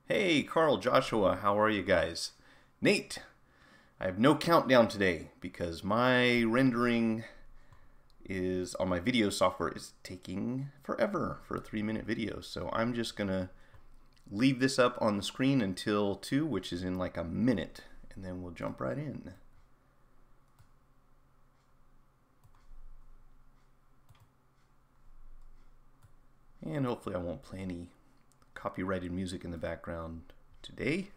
Hey, Carl, Joshua, how are you guys? Nate, I have no countdown today because my rendering is on my video software is taking forever for a 3-minute video. So I'm just gonna leave this up on the screen until 2, which is in like a minute, and then we'll jump right in. And hopefully I won't play any copyrighted music in the background today.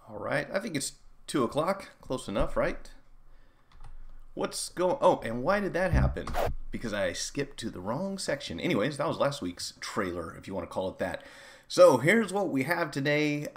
All right, I think it's 2 o'clock, close enough, right? What's going, oh, and why did that happen? Because I skipped to the wrong section. Anyways, that was last week's trailer, if you want to call it that. So here's what we have today.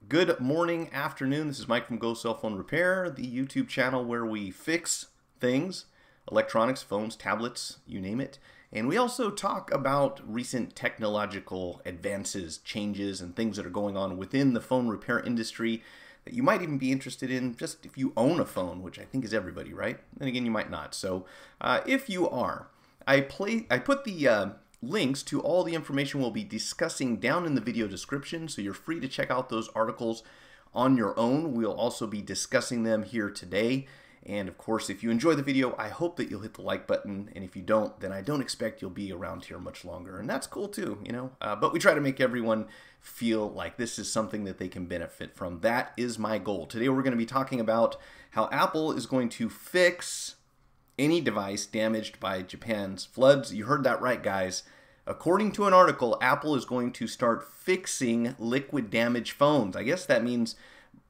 Good morning, afternoon. This is Mike from Go Cell Phone Repair, the YouTube channel where we fix things, electronics, phones, tablets, you name it. And we also talk about recent technological advances, changes, and things that are going on within the phone repair industry that you might even be interested in just if you own a phone, which I think is everybody, right? Then again, you might not. So if you are, I put the links to all the information we'll be discussing down in the video description, so you're free to check out those articles on your own. We'll also be discussing them here today. And of course, if you enjoy the video, I hope that you'll hit the like button. And if you don't, then I don't expect you'll be around here much longer. And that's cool too, you know. But we try to make everyone feel like this is something that they can benefit from. That is my goal. Today we're going to be talking about how Apple is going to fix any device damaged by Japan's floods. You heard that right, guys. According to an article, Apple is going to start fixing liquid damaged phones. I guess that means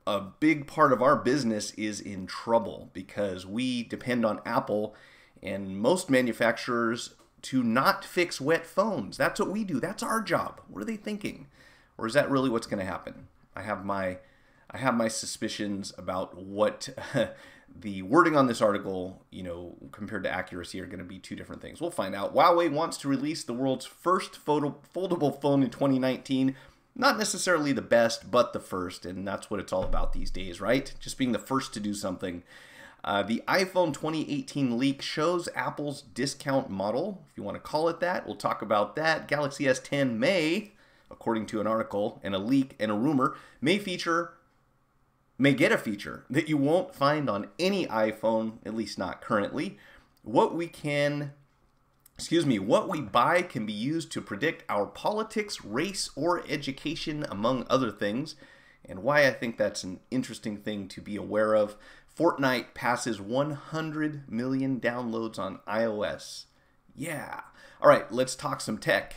a big part of our business is in trouble because we depend on Apple and most manufacturers to not fix wet phones. That's what we do. That's our job. What are they thinking? Or is that really what's going to happen? I have my suspicions about what the wording on this article, you know, compared to accuracy are going to be two different things. We'll find out. Huawei wants to release the world's first foldable phone in 2019. Not necessarily the best, but the first, and that's what it's all about these days, right? Just being the first to do something. The iPhone 2018 leak shows Apple's discount model, if you want to call it that. We'll talk about that. Galaxy S10 may, according to an article and a leak and a rumor, may get a feature that you won't find on any iPhone, at least not currently. What we buy can be used to predict our politics, race, or education, among other things, and why I think that's an interesting thing to be aware of. Fortnite passes 100 million downloads on iOS. Yeah. All right, let's talk some tech.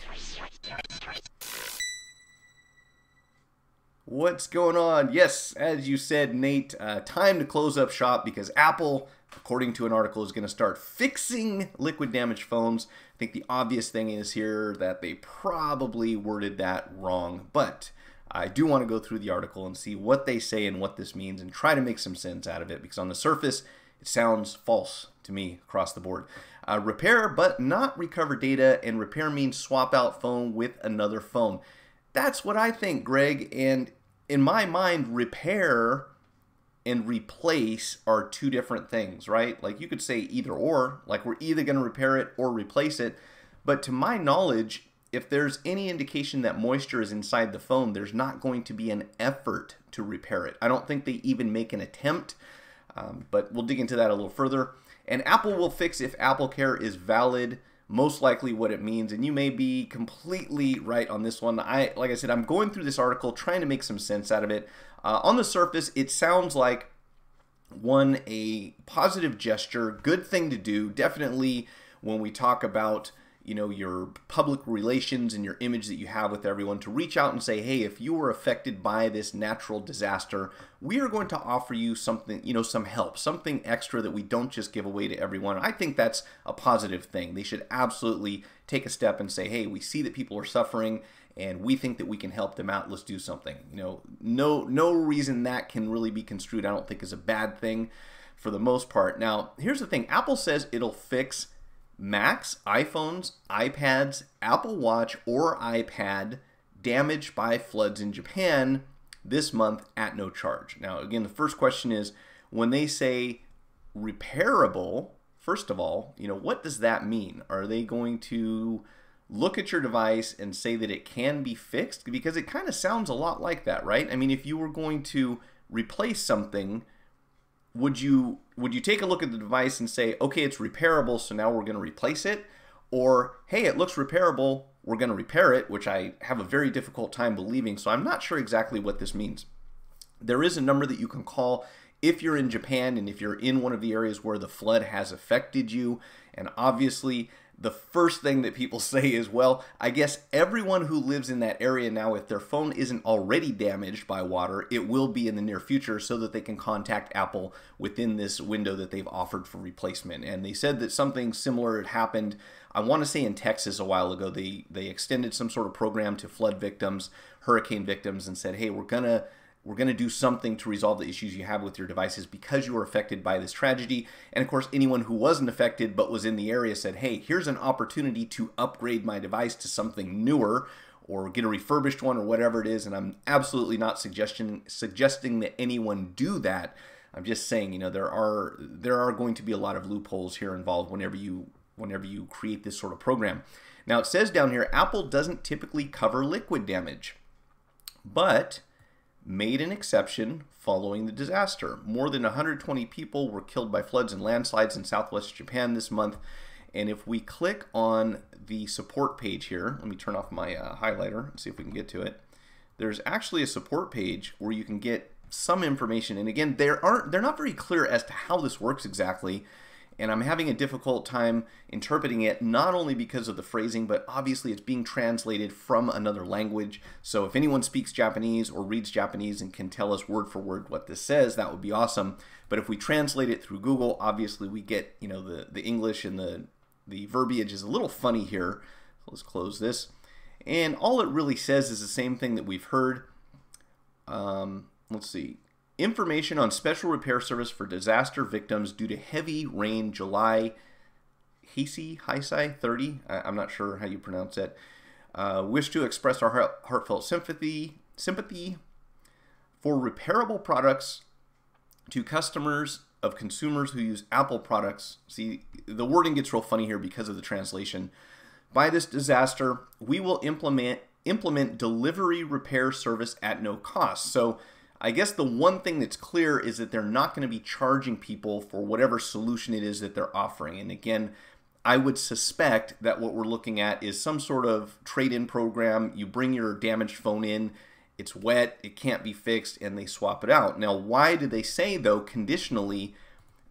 What's going on? Yes, as you said, Nate, time to close up shop because Apple, according to an article, is going to start fixing liquid damaged phones. I think the obvious thing is here that they probably worded that wrong, but I do want to go through the article and see what they say and what this means and try to make some sense out of it, because on the surface, it sounds false to me across the board. Repair but not recover data, and repair means swap out phone with another phone. That's what I think, Greg, and in my mind, repair and replace are two different things, right? Like you could say either or, like we're either going to repair it or replace it. But to my knowledge, if there's any indication that moisture is inside the phone, there's not going to be an effort to repair it. I don't think they even make an attempt, but we'll dig into that a little further. And Apple will fix if AppleCare is valid, most likely what it means, and you may be completely right on this one. Like I said, I'm going through this article trying to make some sense out of it. On the surface, it sounds like a positive gesture, good thing to do. Definitely when we talk about, you know, your public relations and your image that you have with everyone, to reach out and say, hey, if you were affected by this natural disaster, we are going to offer you something, you know, some help, something extra that we don't just give away to everyone. I think that's a positive thing. They should absolutely take a step and say, hey, we see that people are suffering and we think that we can help them out. Let's do something. You know, no reason that can really be construed, I don't think, is a bad thing for the most part. Now, here's the thing. Apple says it'll fix Macs, iPhones, iPads, Apple Watch, or iPad damaged by floods in Japan this month at no charge. Now, again, the first question is, when they say repairable, first of all, what does that mean? Are they going to look at your device and say that it can be fixed? Because it kind of sounds a lot like that, right? I mean, if you were going to replace something, would you take a look at the device and say, okay, it's repairable, so now we're going to replace it? Or, hey, it looks repairable, we're going to repair it, which I have a very difficult time believing, so I'm not sure exactly what this means. There is a number that you can call if you're in Japan and if you're in one of the areas where the flood has affected you. And obviously, the first thing that people say is, well, I guess everyone who lives in that area now, if their phone isn't already damaged by water, it will be in the near future, so that they can contact Apple within this window that they've offered for replacement. And they said that something similar had happened, I want to say in Texas a while ago. They extended some sort of program to flood victims, hurricane victims, and said, hey, we're gonna do something to resolve the issues you have with your devices because you were affected by this tragedy. And of course, anyone who wasn't affected but was in the area said, hey, here's an opportunity to upgrade my device to something newer or get a refurbished one or whatever it is. And I'm absolutely not suggesting that anyone do that. I'm just saying, there are going to be a lot of loopholes here involved whenever you create this sort of program. Now, it says down here, Apple doesn't typically cover liquid damage, but made an exception following the disaster. More than 120 people were killed by floods and landslides in southwest Japan this month. And if we click on the support page here, let me turn off my highlighter and see if we can get to it. There's actually a support page where you can get some information. And again, they're not very clear as to how this works exactly. And I'm having a difficult time interpreting it, not only because of the phrasing, but obviously it's being translated from another language. So if anyone speaks Japanese or reads Japanese and can tell us word for word what this says, that would be awesome. But if we translate it through Google, obviously we get, the English, and the verbiage is a little funny here. So let's close this. And all it really says is the same thing that we've heard. Let's see. Information on special repair service for disaster victims due to heavy rain July Heisei 30. I'm not sure how you pronounce it. Wish to express our heartfelt sympathy for repairable products to customers of consumers who use Apple products. See, the wording gets real funny here because of the translation. By this disaster, we will implement delivery repair service at no cost. So I guess the one thing that's clear is that they're not going to be charging people for whatever solution it is that they're offering. And again, I would suspect that what we're looking at is some sort of trade-in program. You bring your damaged phone in, it's wet, it can't be fixed, and they swap it out. Now, why do they say, though, conditionally,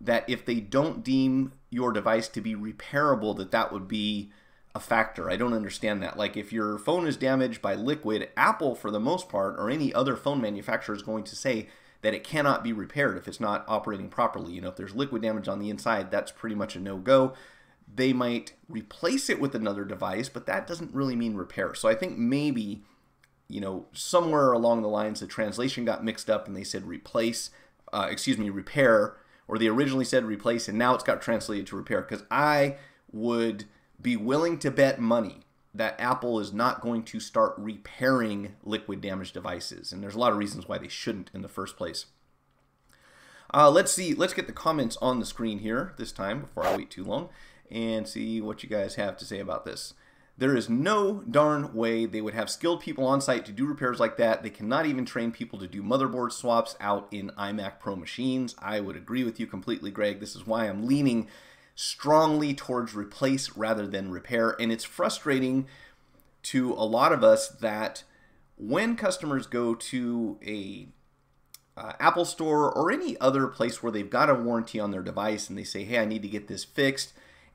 that if they don't deem your device to be repairable, that would be a factor? I don't understand that. Like, if your phone is damaged by liquid, Apple, for the most part, or any other phone manufacturer, is going to say that it cannot be repaired if it's not operating properly. If there's liquid damage on the inside, that's pretty much a no-go. They might replace it with another device, but that doesn't really mean repair. So I think maybe, somewhere along the lines, the translation got mixed up and they said repair, or they originally said replace, and now it's got translated to repair, because I would be willing to bet money that Apple is not going to start repairing liquid damaged devices. And there's a lot of reasons why they shouldn't in the first place. Let's get the comments on the screen here this time before I wait too long and see what you guys have to say about this. There is no darn way they would have skilled people on site to do repairs like that. They cannot even train people to do motherboard swaps out in iMac Pro machines. I would agree with you completely, Greg. This is why I'm leaning strongly towards replace rather than repair. And it's frustrating to a lot of us that when customers go to a Apple store or any other place where they've got a warranty on their device and they say, hey, I need to get this fixed,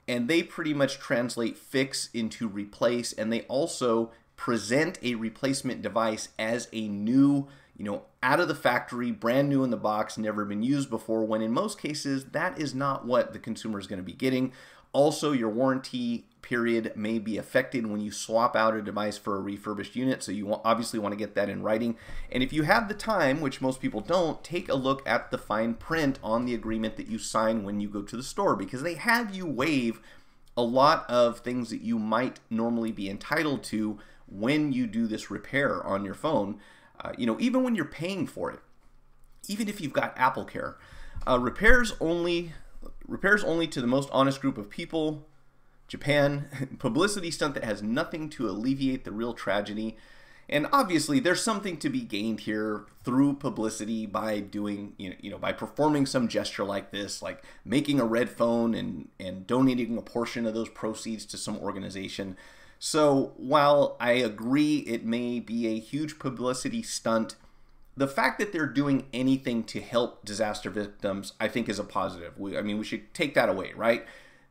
and they pretty much translate fix into replace, and they also present a replacement device as a new, out of the factory, brand new in the box, never been used before, when in most cases that is not what the consumer is going to be getting. Also, your warranty period may be affected when you swap out a device for a refurbished unit, so you obviously want to get that in writing. And if you have the time, which most people don't, take a look at the fine print on the agreement that you sign when you go to the store, because they have you waive a lot of things that you might normally be entitled to when you do this repair on your phone, even when you're paying for it, even if you've got Apple Care. Repairs only to the most honest group of people. Japan, publicity stunt that has nothing to alleviate the real tragedy. And obviously, there's something to be gained here through publicity by doing, by performing some gesture like this, like making a red phone and donating a portion of those proceeds to some organization. So while I agree it may be a huge publicity stunt, the fact that they're doing anything to help disaster victims, I think, is a positive. We should take that away, right?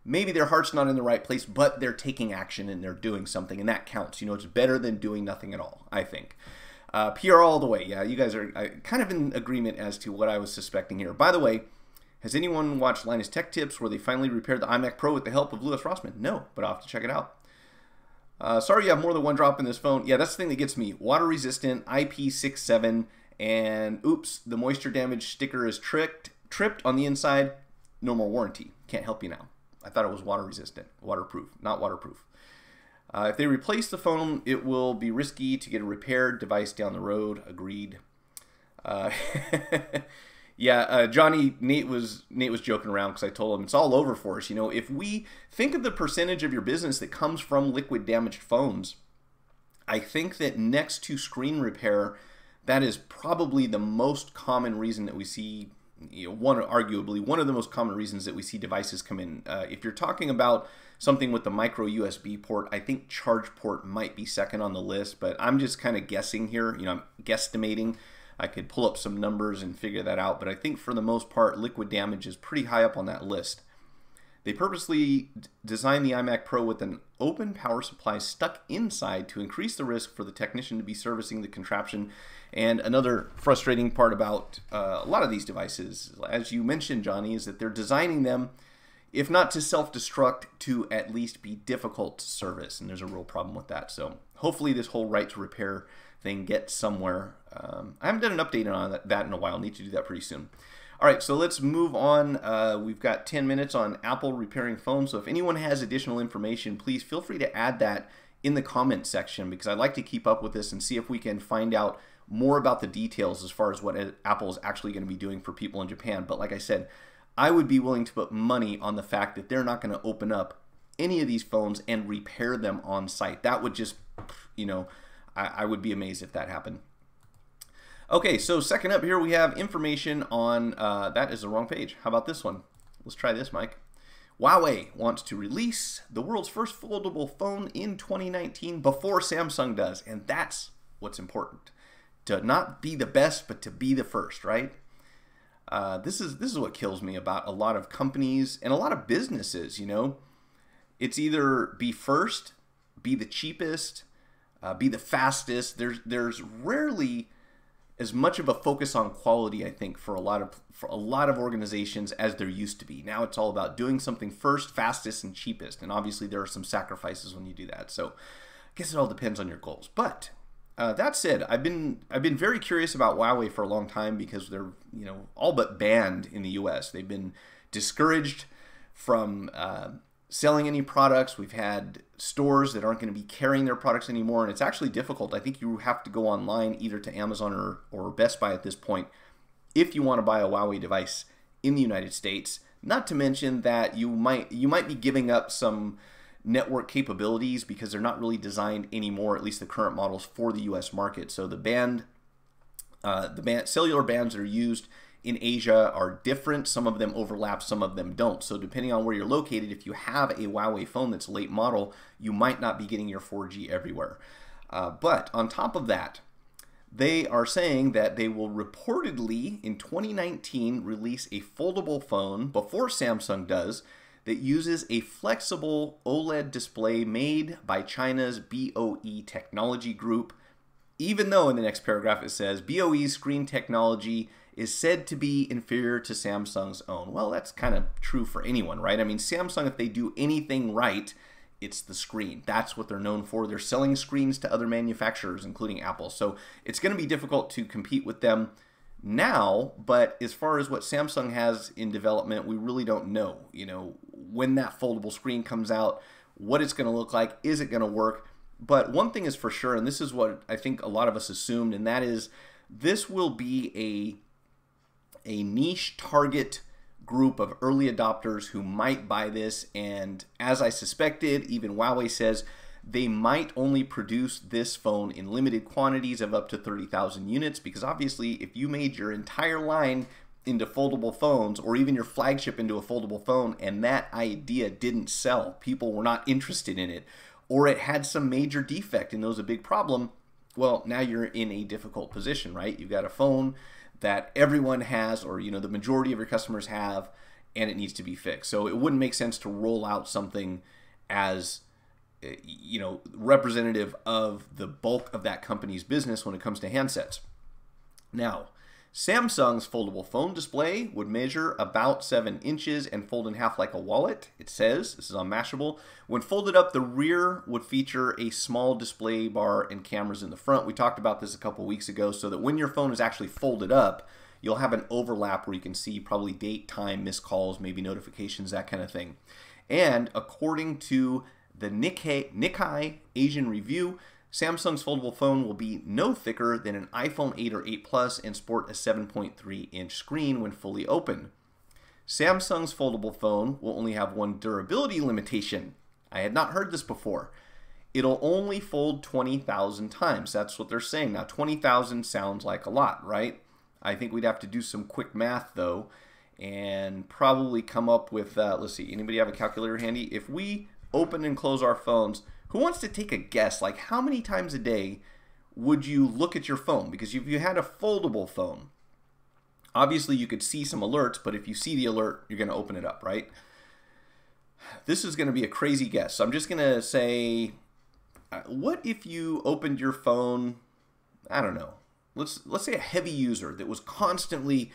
Maybe their heart's not in the right place, but they're taking action and they're doing something, and that counts. It's better than doing nothing at all, I think. PR all the way. Yeah, you guys are kind of in agreement as to what I was suspecting here. By the way, has anyone watched Linus Tech Tips where they finally repaired the iMac Pro with the help of Louis Rossmann? No, but I'll have to check it out. Sorry you have more than one drop in this phone. Yeah, that's the thing that gets me. Water resistant, IP67, and oops, the moisture damage sticker is tripped on the inside. No more warranty. Can't help you now. I thought it was water resistant, waterproof, not waterproof. If they replace the phone, it will be risky to get a repaired device down the road. Agreed. Yeah, Johnny, Nate was joking around because I told him it's all over for us. If we think of the percentage of your business that comes from liquid damaged phones, I think that next to screen repair, that is probably the most common reason that we see. Arguably one of the most common reasons that we see devices come in. If you're talking about something with the micro USB port, I think charge port might be second on the list, but I'm just kind of guessing here. I'm guesstimating. I could pull up some numbers and figure that out, but I think for the most part, liquid damage is pretty high up on that list. They purposely designed the iMac Pro with an open power supply stuck inside to increase the risk for the technician to be servicing the contraption. And another frustrating part about a lot of these devices, as you mentioned, Johnny, is that they're designing them, if not to self-destruct, to at least be difficult to service. And there's a real problem with that. So hopefully this whole right to repair thing gets somewhere. I haven't done an update on that in a while. Need to do that pretty soon. All right, so let's move on. We've got 10 minutes on Apple repairing phones. So if anyone has additional information, please feel free to add that in the comment section, because I'd like to keep up with this and see if we can find out more about the details as far as what Apple is actually going to be doing for people in Japan. But like I said, I would be willing to put money on the fact that they're not going to open up any of these phones and repair them on site. That would just, I would be amazed if that happened. Okay, so second up here we have information on, that is the wrong page. How about this one? Let's try this, Mike. Huawei wants to release the world's first foldable phone in 2019 before Samsung does, and that's what's important. To not be the best, but to be the first, right? This is what kills me about a lot of companies and a lot of businesses, It's either be first, be the cheapest, be the fastest. There's rarely as much of a focus on quality, I think, for a lot of organizations as there used to be. Now it's all about doing something first, fastest, and cheapest. And obviously there are some sacrifices when you do that. So I guess it all depends on your goals. But that said, I've been very curious about Huawei for a long time because they're all but banned in the U.S. They've been discouraged from selling any products. We've had stores that aren't going to be carrying their products anymore, and it's actually difficult. I think you have to go online either to Amazon or Best Buy at this point if you want to buy a Huawei device in the United States. Not to mention that you might be giving up some network capabilities because they're not really designed anymore, at least the current models, for the U.S. market. So the cellular bands that are used in Asia are different. Some of them overlap, some of them don't. So depending on where you're located, if you have a Huawei phone that's late model, you might not be getting your 4G everywhere. But on top of that, they are saying that they will reportedly in 2019 release a foldable phone before Samsung does that uses a flexible OLED display made by China's BOE technology group, even though in the next paragraph it says BOE's screen technology is said to be inferior to Samsung's own. Well, that's kind of true for anyone, right? I mean, Samsung, if they do anything right, it's the screen. That's what they're known for. They're selling screens to other manufacturers, including Apple. So it's going to be difficult to compete with them now, but as far as what Samsung has in development, we really don't know. when that foldable screen comes out, what it's going to look like, is it going to work? But one thing is for sure, and this is what I think a lot of us assumed, and that is this will be a niche target group of early adopters who might buy this. And as I suspected, even Huawei says they might only produce this phone in limited quantities of up to 30,000 units, because obviously if you made your entire line into foldable phones, or even your flagship into a foldable phone, and that idea didn't sell, people were not interested in it, or it had some major defect and it was a big problem, well, now you're in a difficult position, right? You've got a phone that everyone has, or the majority of your customers have, and it needs to be fixed. So it wouldn't make sense to roll out something as representative of the bulk of that company's business when it comes to handsets. Now, Samsung's foldable phone display would measure about 7 inches and fold in half like a wallet. It says, this is on Mashable. When folded up, the rear would feature a small display bar and cameras in the front. We talked about this a couple weeks ago, so that when your phone is actually folded up, you'll have an overlap where you can see probably date, time, missed calls, maybe notifications, that kind of thing. And according to the Nikkei Asian Review, Samsung's foldable phone will be no thicker than an iPhone 8 or 8 Plus and sport a 7.3-inch screen when fully open. Samsung's foldable phone will only have one durability limitation. I had not heard this before. It'll only fold 20,000 times. That's what they're saying. Now, 20,000 sounds like a lot, right? I think we'd have to do some quick math, though, and probably come up with, let's see, anybody have a calculator handy? If we open and close our phones, who wants to take a guess? Like, how many times a day would you look at your phone? Because if you had a foldable phone, obviously you could see some alerts, but if you see the alert, you're going to open it up, right? This is going to be a crazy guess. So I'm just going to say, what if you opened your phone, I don't know, let's say a heavy user that was constantly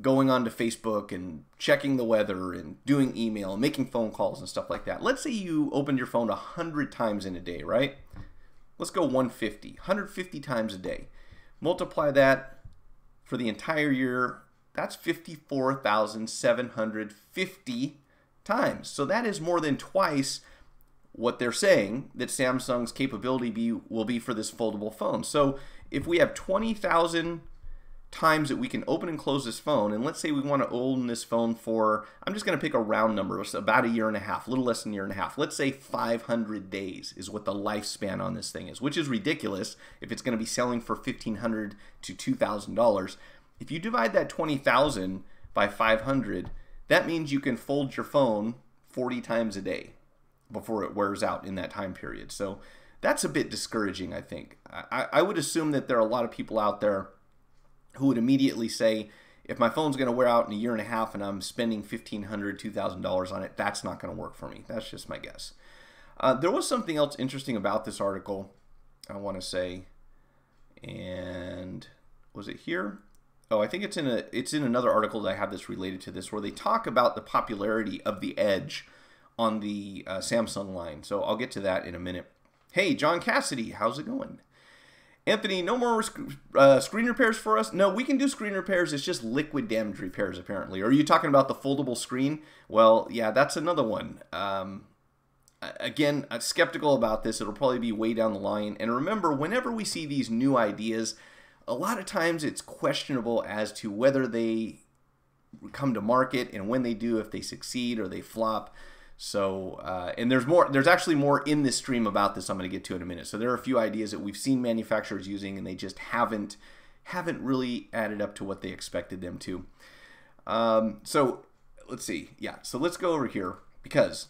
going on to Facebook and checking the weather and doing email and making phone calls and stuff like that. Let's say you opened your phone 100 times in a day, right? Let's go 150 times a day. Multiply that for the entire year, that's 54,750 times. So that is more than twice what they're saying that Samsung's capability will be for this foldable phone. So if we have 20,000 times that we can open and close this phone, and let's say we want to own this phone for, I'm just going to pick a round number, it's about 1.5 years, a little less than 1.5 years. Let's say 500 days is what the lifespan on this thing is, which is ridiculous if it's going to be selling for $1,500 to $2,000. If you divide that 20,000 by 500, that means you can fold your phone 40 times a day before it wears out in that time period. So that's a bit discouraging, I think. I would assume that there are a lot of people out there who would immediately say, if my phone's going to wear out in 1.5 years and I'm spending $1,500, $2,000 on it, that's not going to work for me. That's just my guess. There was something else interesting about this article, I want to say, and was it here? Oh, I think it's in another article that I have this related to this, where they talk about the popularity of the Edge on the Samsung line. So I'll get to that in a minute. Hey, John Cassidy, how's it going? Anthony, no more screen repairs for us? No, we can do screen repairs. It's just liquid damage repairs, apparently. Are you talking about the foldable screen? Well, yeah, that's another one. Again, I'm skeptical about this. It'll probably be way down the line. And remember, whenever we see these new ideas, a lot of times it's questionable as to whether they come to market, and when they do, if they succeed or they flop. So, and there's actually more in this stream about this I'm going to get to in a minute. So there are a few ideas that we've seen manufacturers using, and they just haven't really added up to what they expected them to. So let's see. Yeah, so let's go over here, because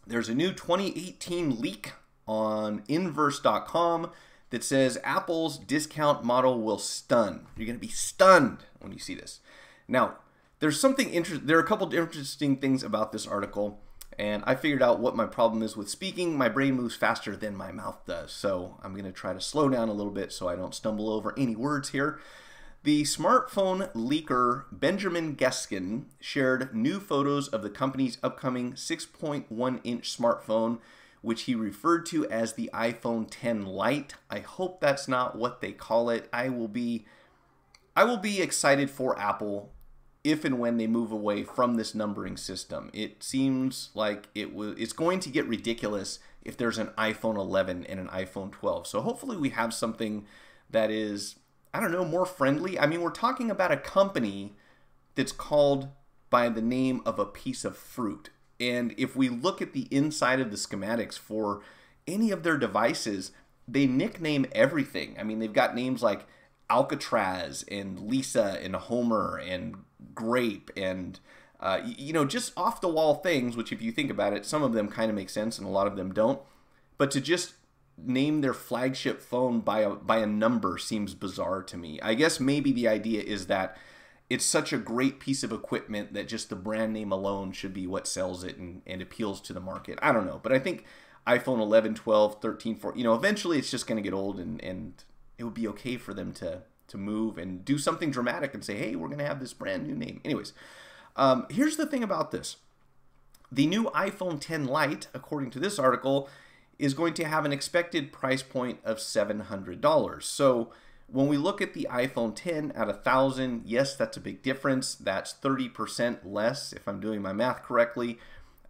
there's a new 2018 leak on inverse.com that says Apple's discount model will stun. You're going to be stunned when you see this. Now, there are a couple interesting things about this article, and I figured out what my problem is with speaking. My brain moves faster than my mouth does, so I'm going to try to slow down a little bit so I don't stumble over any words here. The smartphone leaker Benjamin Geskin shared new photos of the company's upcoming 6.1-inch smartphone, which he referred to as the iPhone X Lite. I hope that's not what they call it. I will be excited for Apple if and when they move away from this numbering system. It seems like it's going to get ridiculous if there's an iPhone 11 and an iPhone 12. So hopefully we have something that is, I don't know, more friendly. I mean, we're talking about a company that's called by the name of a piece of fruit. And if we look at the inside of the schematics for any of their devices, they nickname everything. I mean, they've got names like Alcatraz and Lisa and Homer and Grape and, you know, just off the wall things, which if you think about it, some of them kind of make sense and a lot of them don't. But to just name their flagship phone by a number seems bizarre to me. I guess maybe the idea is that it's such a great piece of equipment that just the brand name alone should be what sells it and appeals to the market. I don't know. But I think iPhone 11, 12, 13, 14, you know, eventually it's just going to get old and it would be okay for them to move and do something dramatic and say, hey, we're going to have this brand new name. Anyways, here's the thing about this. The new iPhone 10 Lite, according to this article, is going to have an expected price point of $700. So when we look at the iPhone 10 at $1,000, yes, that's a big difference. That's 30% less, if I'm doing my math correctly.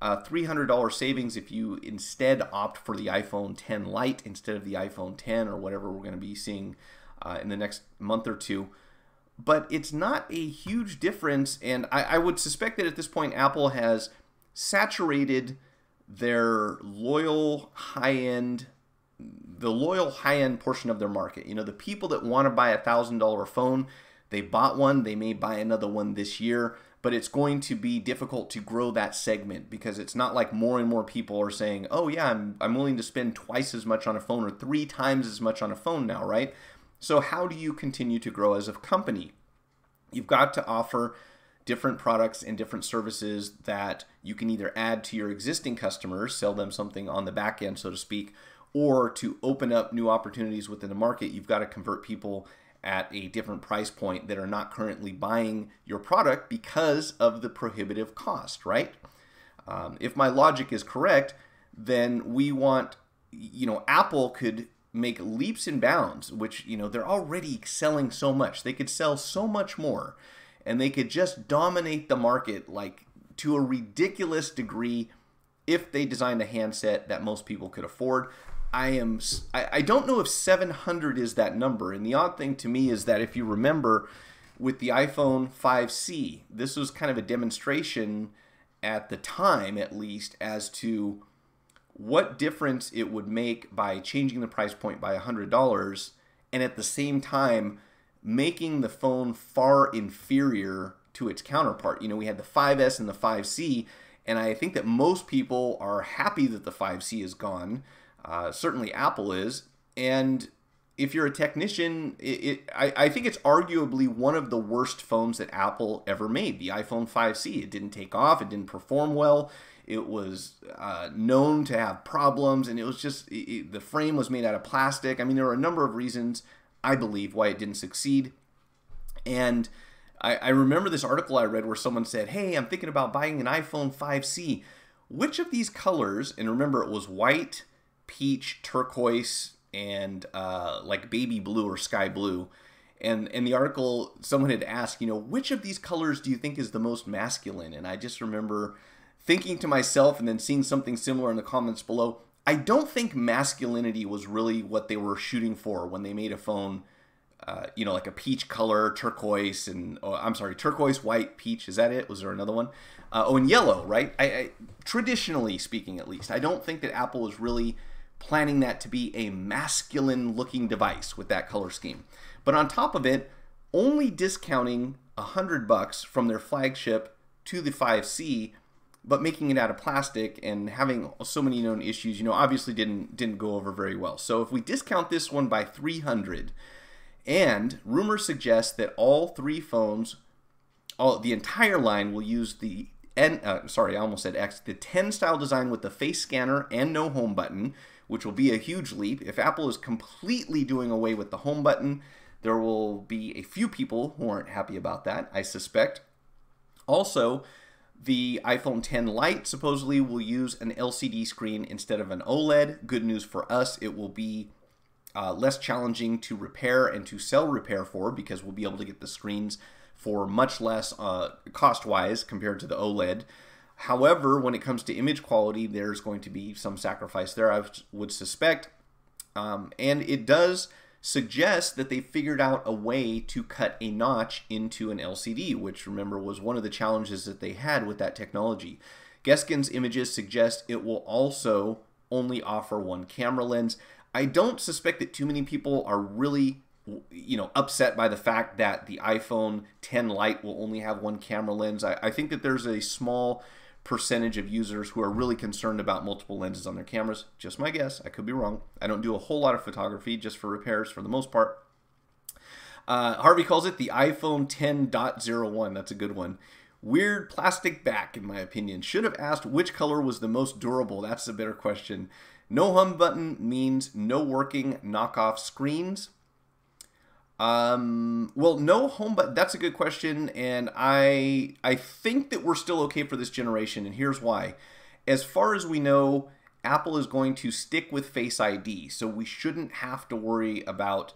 $300 savings if you instead opt for the iPhone 10 Lite instead of the iPhone 10 or whatever we're going to be seeing in the next month or two. But it's not a huge difference, and I would suspect that at this point Apple has saturated their loyal high-end portion of their market. You know, the people that want to buy a $1,000 phone, they bought one, they may buy another one this year, but it's going to be difficult to grow that segment because it's not like more and more people are saying, oh yeah, I'm willing to spend twice as much on a phone or 3 times as much on a phone now, right? So how do you continue to grow as a company? You've got to offer different products and different services that you can either add to your existing customers, sell them something on the back end, so to speak, or to open up new opportunities within the market. You've got to convert people at a different price point that are not currently buying your product because of the prohibitive cost, right? If my logic is correct, then we want, you know, Apple could make leaps and bounds, which, you know, they're already selling so much. They could sell so much more, and they could just dominate the market like to a ridiculous degree if they designed a handset that most people could afford. I don't know if 700 is that number, and the odd thing to me is that if you remember with the iPhone 5C, this was kind of a demonstration at the time, at least, as to what difference it would make by changing the price point by $100 and at the same time making the phone far inferior to its counterpart. You know, we had the 5S and the 5C, and I think that most people are happy that the 5C is gone. Certainly Apple is. And if you're a technician, I think it's arguably one of the worst phones that Apple ever made, the iPhone 5C. It didn't take off. It didn't perform well. It was known to have problems, and it was just, the frame was made out of plastic. I mean, there were a number of reasons, I believe, why it didn't succeed. And I remember this article I read where someone said, hey, I'm thinking about buying an iPhone 5C. Which of these colors, and remember it was white, peach, turquoise, and like baby blue or sky blue. And in the article, someone had asked, you know, which of these colors do you think is the most masculine? And I just remember thinking to myself and then seeing something similar in the comments below. I don't think masculinity was really what they were shooting for when they made a phone, you know, like a peach color, turquoise, and I'm sorry, turquoise, white, peach. Is that it? Was there another one? And yellow, right? I traditionally speaking, at least, I don't think that Apple was really planning that to be a masculine looking device with that color scheme. But on top of it, only discounting $100 from their flagship to the 5C, but making it out of plastic and having so many known issues, you know, obviously didn't go over very well. So if we discount this one by $300, and rumors suggest that all 3 phones, the entire line will use the sorry, I almost said X, the 10 style design with the face scanner and no home button, which will be a huge leap. If Apple is completely doing away with the home button, there will be a few people who aren't happy about that, I suspect. Also, the iPhone 10 Lite supposedly will use an LCD screen instead of an OLED. Good news for us, it will be less challenging to repair and to sell repair for because we'll be able to get the screens for much less cost-wise compared to the OLED. However, when it comes to image quality, there's going to be some sacrifice there, I would suspect. And it does suggest that they figured out a way to cut a notch into an LCD, which, remember, was one of the challenges that they had with that technology. Geskin's images suggest it will also only offer one camera lens. I don't suspect that too many people are really, upset by the fact that the iPhone X Lite will only have one camera lens. I think that there's a small percentage of users who are really concerned about multiple lenses on their cameras. Just my guess. I could be wrong. I don't do a whole lot of photography, just for repairs for the most part. Harvey calls it the iPhone 10.01. That's a good one. Weird plastic back, in my opinion. Should have asked which color was the most durable. That's a better question. No home button means no working knockoff screens. Well, no home button. That's a good question, and I think that we're still okay for this generation, and here's why. As far as we know, Apple is going to stick with Face ID, so we shouldn't have to worry about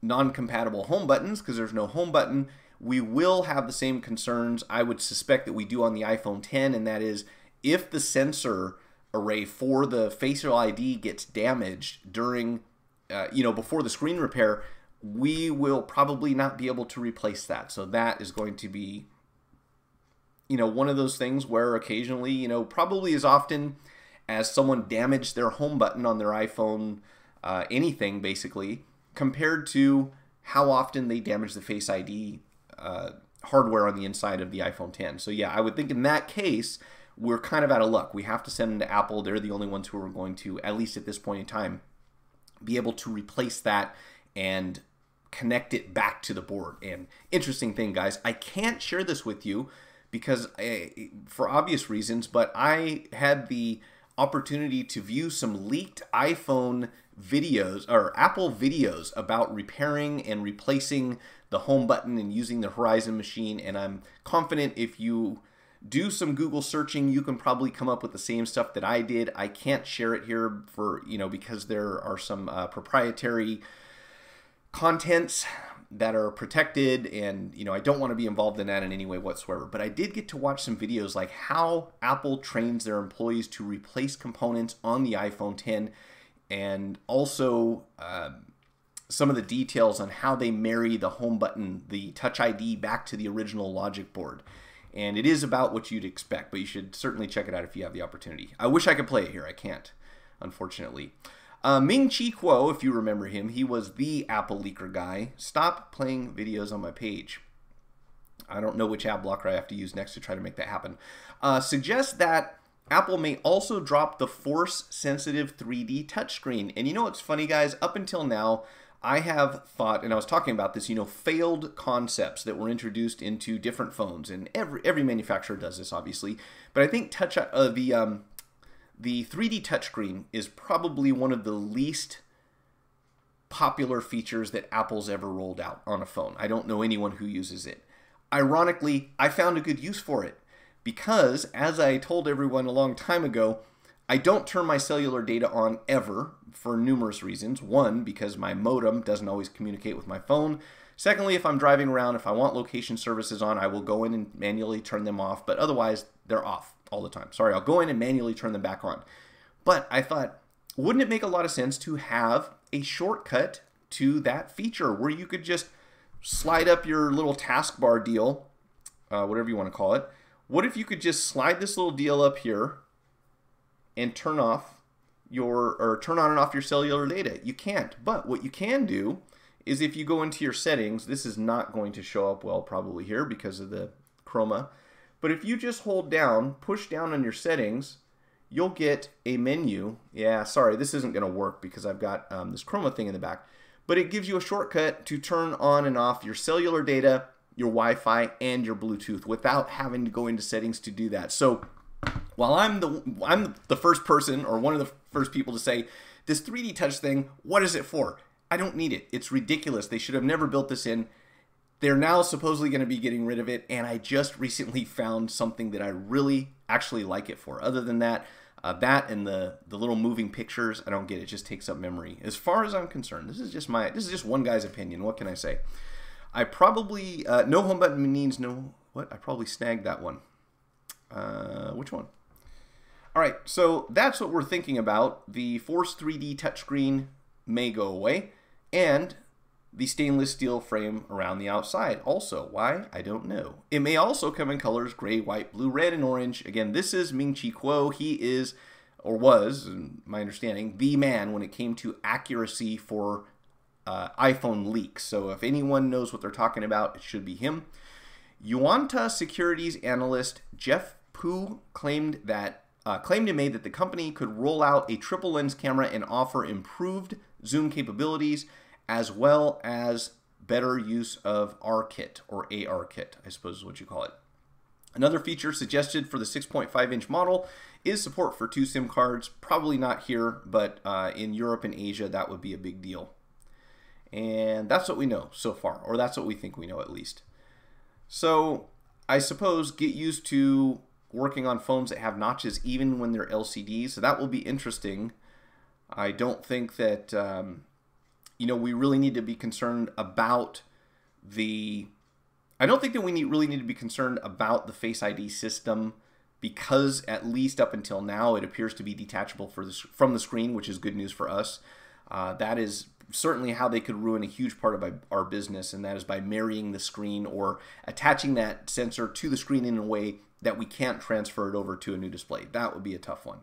non-compatible home buttons because there's no home button. We will have the same concerns I would suspect that we do on the iPhone X, and that is if the sensor array for the facial ID gets damaged during, before the screen repair, we will probably not be able to replace that. So that is going to be, one of those things where occasionally, probably as often as someone damaged their home button on their iPhone, anything basically, compared to how often they damage the Face ID hardware on the inside of the iPhone X. So yeah, I would think in that case, we're kind of out of luck. We have to send them to Apple. They're the only ones who are going to, at least at this point in time, be able to replace that and connect it back to the board. And interesting thing, guys, I can't share this with you because for obvious reasons, but I had the opportunity to view some leaked iPhone videos or Apple videos about repairing and replacing the home button and using the Horizon machine. And I'm confident if you do some Google searching, you can probably come up with the same stuff that I did. I can't share it here for, because there are some proprietary contents that are protected, and I don't want to be involved in that in any way whatsoever. But I did get to watch some videos like how Apple trains their employees to replace components on the iPhone X, and also some of the details on how they marry the home button, the Touch ID, back to the original logic board. And it is about what you'd expect, but you should certainly check it out if you have the opportunity. I wish I could play it here. I can't, unfortunately. Ming Chi Kuo, if you remember him, he was the Apple leaker guy. Stop playing videos on my page. I don't know which ad blocker I have to use next to try to make that happen. Suggests that Apple may also drop the force-sensitive 3D touchscreen. And you know what's funny, guys? Up until now, I have thought, and I was talking about this, failed concepts that were introduced into different phones. And every manufacturer does this, obviously. But I think the 3D touchscreen is probably one of the least popular features that Apple's ever rolled out on a phone. I don't know anyone who uses it. Ironically, I found a good use for it because, as I told everyone a long time ago, I don't turn my cellular data on ever for numerous reasons. One, because my modem doesn't always communicate with my phone. Secondly, if I'm driving around, if I want location services on, I will go in and manually turn them off, but otherwise they're off all the time. Sorry, I'll go in and manually turn them back on. But I thought, wouldn't it make a lot of sense to have a shortcut to that feature where you could just slide up your little taskbar deal, whatever you want to call it. What if you could just slide this little deal up here and turn on and off your cellular data? You can't. But what you can do is if you go into your settings, this is not going to show up well probably here because of the chroma. But if you just hold down, push down on your settings, you'll get a menu. Yeah, sorry, this isn't going to work because I've got this chroma thing in the back. But it gives you a shortcut to turn on and off your cellular data, your Wi-Fi, and your Bluetooth without having to go into settings to do that. So while I'm the first person or one of the first people to say, this 3D touch thing, what is it for? I don't need it. It's ridiculous. They should have never built this in. They're now supposedly going to be getting rid of it, and I just recently found something that I really actually like it for. Other than that, that and the little moving pictures, I don't get it. It just takes up memory. As far as I'm concerned, this is just one guy's opinion. What can I say? I probably, no home button means no, what? I probably snagged that one. Which one? All right, so that's what we're thinking about. The Force 3D touchscreen may go away, and the stainless steel frame around the outside also. Why? I don't know. It may also come in colors gray, white, blue, red, and orange. Again, this is Ming-Chi Kuo. He is, or was, in my understanding, the man when it came to accuracy for iPhone leaks. So if anyone knows what they're talking about, it should be him. Yuanta Securities analyst Jeff Pu claimed and made that the company could roll out a triple lens camera and offer improved zoom capabilities as well as better use of R-Kit, or AR-Kit, I suppose is what you call it. Another feature suggested for the 6.5-inch model is support for 2 SIM cards. Probably not here, but in Europe and Asia, that would be a big deal. And that's what we know so far, or that's what we think we know at least. So I suppose get used to working on phones that have notches even when they're LCDs. So that will be interesting. I don't think that, we really need to be concerned about I don't think that we really need to be concerned about the Face ID system, because at least up until now it appears to be detachable from the screen, which is good news for us. That is certainly how they could ruin a huge part of our business, and that is by marrying the screen or attaching that sensor to the screen in a way that we can't transfer it over to a new display. That would be a tough one.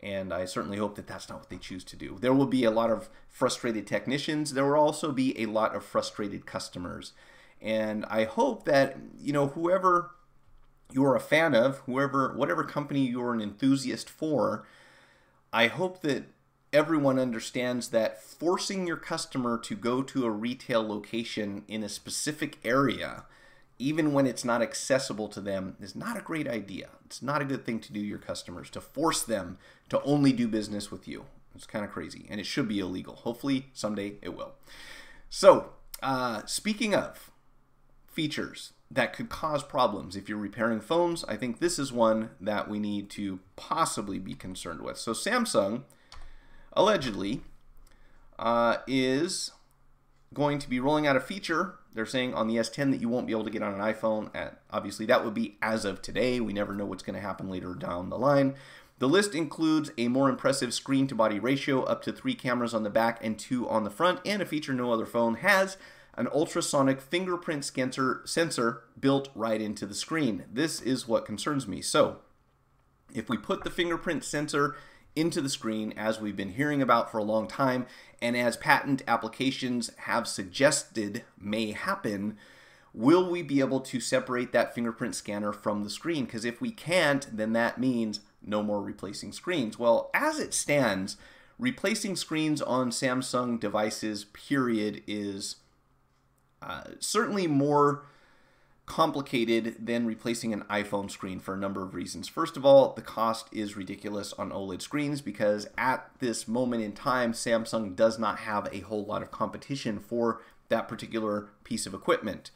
And I certainly hope that that's not what they choose to do. There will be a lot of frustrated technicians. There will also be a lot of frustrated customers. And I hope that, whoever you're a fan of, whatever company you're an enthusiast for, I hope that everyone understands that forcing your customer to go to a retail location in a specific area, even when it's not accessible to them, is not a great idea. It's not a good thing to do your customers, to force them to only do business with you. It's kind of crazy, and it should be illegal. Hopefully, someday it will. So, speaking of features that could cause problems if you're repairing phones, I think this is one that we need to possibly be concerned with. So Samsung, allegedly, is going to be rolling out a feature, they're saying, on the S10 that you won't be able to get on an iPhone. Obviously, that would be as of today. We never know what's going to happen later down the line. The list includes a more impressive screen-to-body ratio, up to 3 cameras on the back and 2 on the front, and a feature no other phone has, an ultrasonic fingerprint sensor built right into the screen. This is what concerns me. So, if we put the fingerprint sensor into the screen, as we've been hearing about for a long time, and as patent applications have suggested may happen, will we be able to separate that fingerprint scanner from the screen? Because if we can't, then that means no more replacing screens. Well, as it stands, replacing screens on Samsung devices, period, is certainly more complicated than replacing an iPhone screen for a number of reasons. First of all, the cost is ridiculous on OLED screens because at this moment in time, Samsung does not have a whole lot of competition for that particular piece of equipment.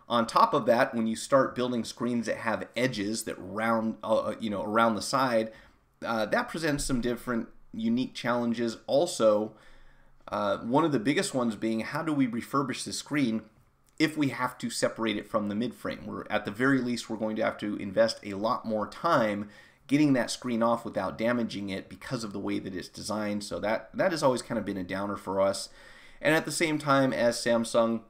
On top of that, when you start building screens that have edges that round, around the side, that presents some different unique challenges. Also, one of the biggest ones being, how do we refurbish the screen if we have to separate it from the mid-frame? At the very least, we're going to have to invest a lot more time getting that screen off without damaging it because of the way that it's designed. So that has always kind of been a downer for us. And at the same time, as Samsung's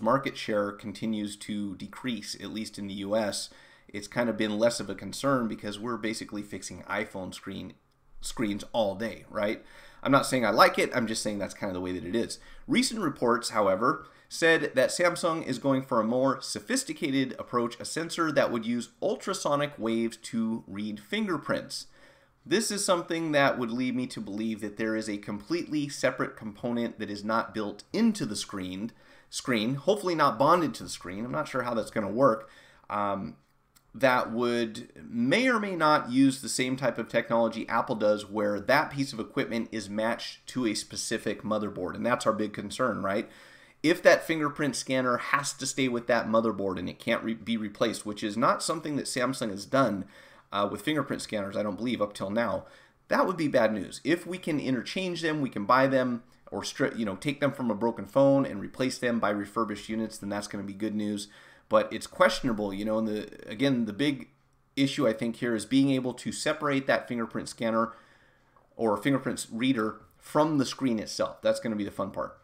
market share continues to decrease, at least in the US, it's kind of been less of a concern because we're basically fixing iPhone screens all day, right? I'm not saying I like it, I'm just saying that's kind of the way that it is. Recent reports, however, said that Samsung is going for a more sophisticated approach, a sensor that would use ultrasonic waves to read fingerprints. This is something that would lead me to believe that there is a completely separate component that is not built into the screen, hopefully not bonded to the screen. I'm not sure how that's going to work. That may or may not use the same type of technology Apple does, where that piece of equipment is matched to a specific motherboard. And that's our big concern, right? If that fingerprint scanner has to stay with that motherboard and it can't be replaced, which is not something that Samsung has done with fingerprint scanners, I don't believe, up till now, that would be bad news. If we can interchange them, we can buy them or take them from a broken phone and replace them by refurbished units, then that's going to be good news. But it's questionable, and the big issue I think here is being able to separate that fingerprint scanner or fingerprint reader from the screen itself. That's going to be the fun part.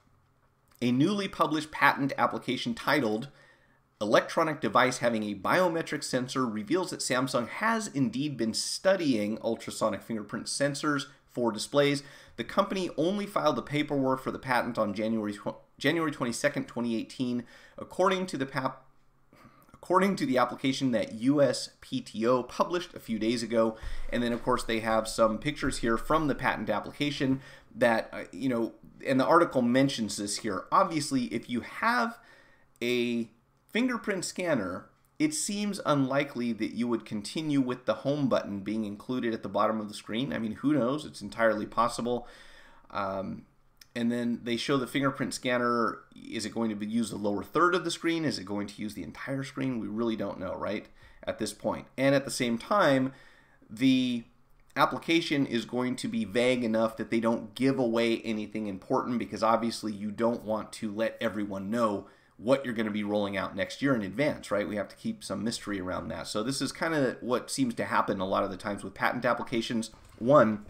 A newly published patent application titled "Electronic Device Having a Biometric Sensor" reveals that Samsung has indeed been studying ultrasonic fingerprint sensors for displays. The company only filed the paperwork for the patent on January 22nd, 2018, according to the application that USPTO published a few days ago. And then, of course, they have some pictures here from the patent application that, and the article mentions this here. Obviously, if you have a fingerprint scanner, it seems unlikely that you would continue with the home button being included at the bottom of the screen. I mean, who knows? It's entirely possible. And then they show the fingerprint scanner. Is it going to use the lower third of the screen? Is it going to use the entire screen? We really don't know, right, at this point. And at the same time, the application is going to be vague enough that they don't give away anything important, because obviously you don't want to let everyone know what you're going to be rolling out next year in advance, right? We have to keep some mystery around that. So this is kind of what seems to happen a lot of the times with patent applications. One,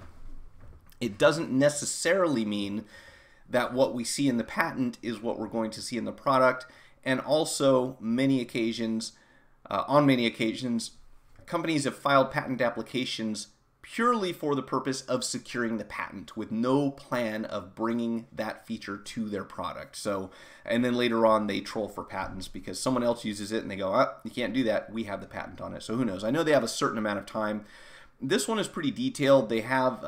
it doesn't necessarily mean that what we see in the patent is what we're going to see in the product. And also, on many occasions, companies have filed patent applications purely for the purpose of securing the patent with no plan of bringing that feature to their product. So, and then later on they troll for patents because someone else uses it and they go, oh, you can't do that, we have the patent on it. So who knows? I know they have a certain amount of time. This one is pretty detailed. They have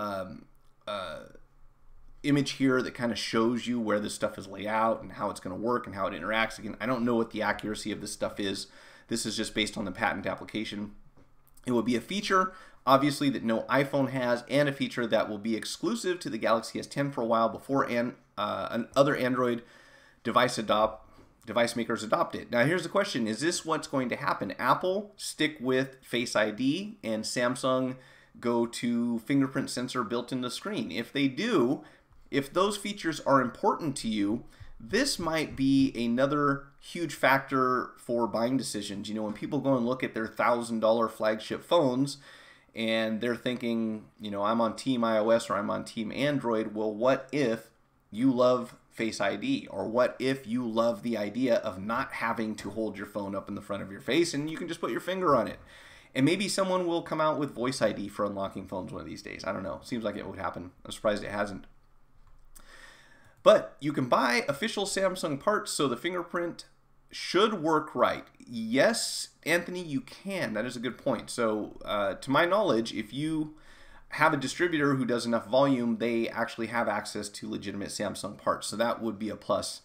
image here that kind of shows you where this stuff is laid out and how it's going to work and how it interacts. Again, I don't know what the accuracy of this stuff is. This is just based on the patent application. It will be a feature, obviously, that no iPhone has, and a feature that will be exclusive to the Galaxy S10 for a while before other Android device makers adopt it. Now, here's the question. Is this what's going to happen? Apple stick with Face ID and Samsung go to fingerprint sensor built in the screen? If they do, if those features are important to you, this might be another huge factor for buying decisions. When people go and look at their $1,000 flagship phones and they're thinking, I'm on Team iOS or I'm on Team Android. Well, what if you love Face ID? Or what if you love the idea of not having to hold your phone up in the front of your face and you can just put your finger on it? And maybe someone will come out with Voice ID for unlocking phones one of these days. I don't know. Seems like it would happen. I'm surprised it hasn't. But you can buy official Samsung parts, so the fingerprint should work right. Yes, Anthony, you can. That is a good point. So to my knowledge, if you have a distributor who does enough volume, they actually have access to legitimate Samsung parts. So that would be a plus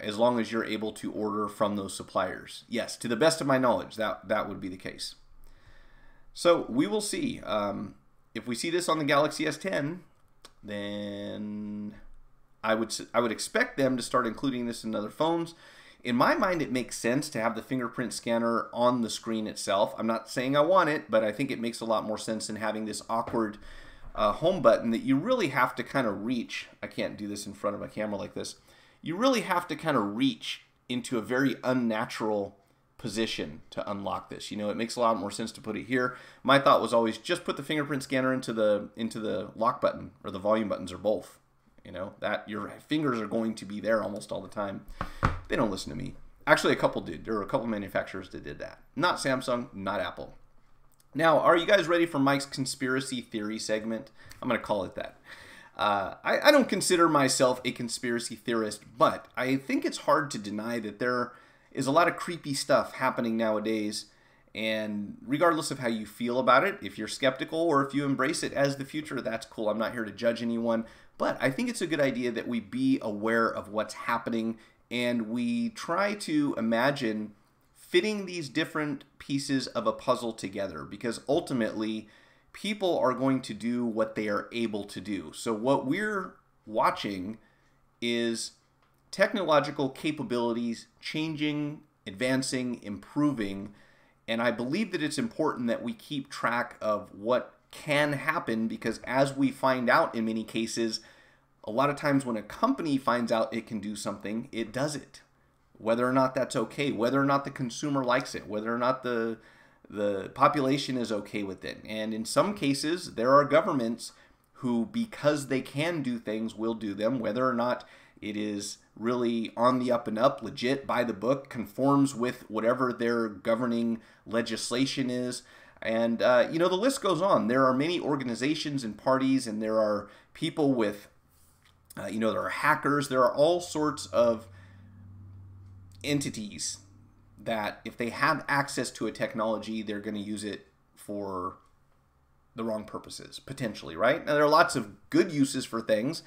as long as you're able to order from those suppliers. Yes, to the best of my knowledge, that would be the case. So we will see. If we see this on the Galaxy S10, then I would expect them to start including this in other phones. In my mind, it makes sense to have the fingerprint scanner on the screen itself. I'm not saying I want it, but I think it makes a lot more sense than having this awkward home button that you really have to kind of reach. I can't do this in front of a camera like this. You really have to kind of reach into a very unnatural position to unlock this. It makes a lot more sense to put it here. My thought was always just put the fingerprint scanner into the lock button or the volume buttons or both. That your fingers are going to be there almost all the time. They don't listen to me. Actually, a couple did. There were a couple manufacturers that did that. Not Samsung, not Apple. Now, are you guys ready for Mike's conspiracy theory segment? I'm going to call it that. I don't consider myself a conspiracy theorist, but I think it's hard to deny that there is a lot of creepy stuff happening nowadays. And regardless of how you feel about it, if you're skeptical or if you embrace it as the future, that's cool. I'm not here to judge anyone. But I think it's a good idea that we be aware of what's happening and we try to imagine fitting these different pieces of a puzzle together, because ultimately people are going to do what they are able to do. So what we're watching is technological capabilities changing, advancing, improving, and I believe that it's important that we keep track of what can happen, because as we find out in many cases, a lot of times when a company finds out it can do something, it does it. Whether or not that's okay, whether or not the consumer likes it, whether or not the population is okay with it. And in some cases, there are governments who, because they can do things, will do them, whether or not it is really on the up and up, legit, by the book, conforms with whatever their governing legislation is. And, you know, the list goes on. There are many organizations and parties, and there are people with, you know, there are hackers. There are all sorts of entities that if they have access to a technology, they're going to use it for the wrong purposes, potentially, right? Now, there are lots of good uses for things,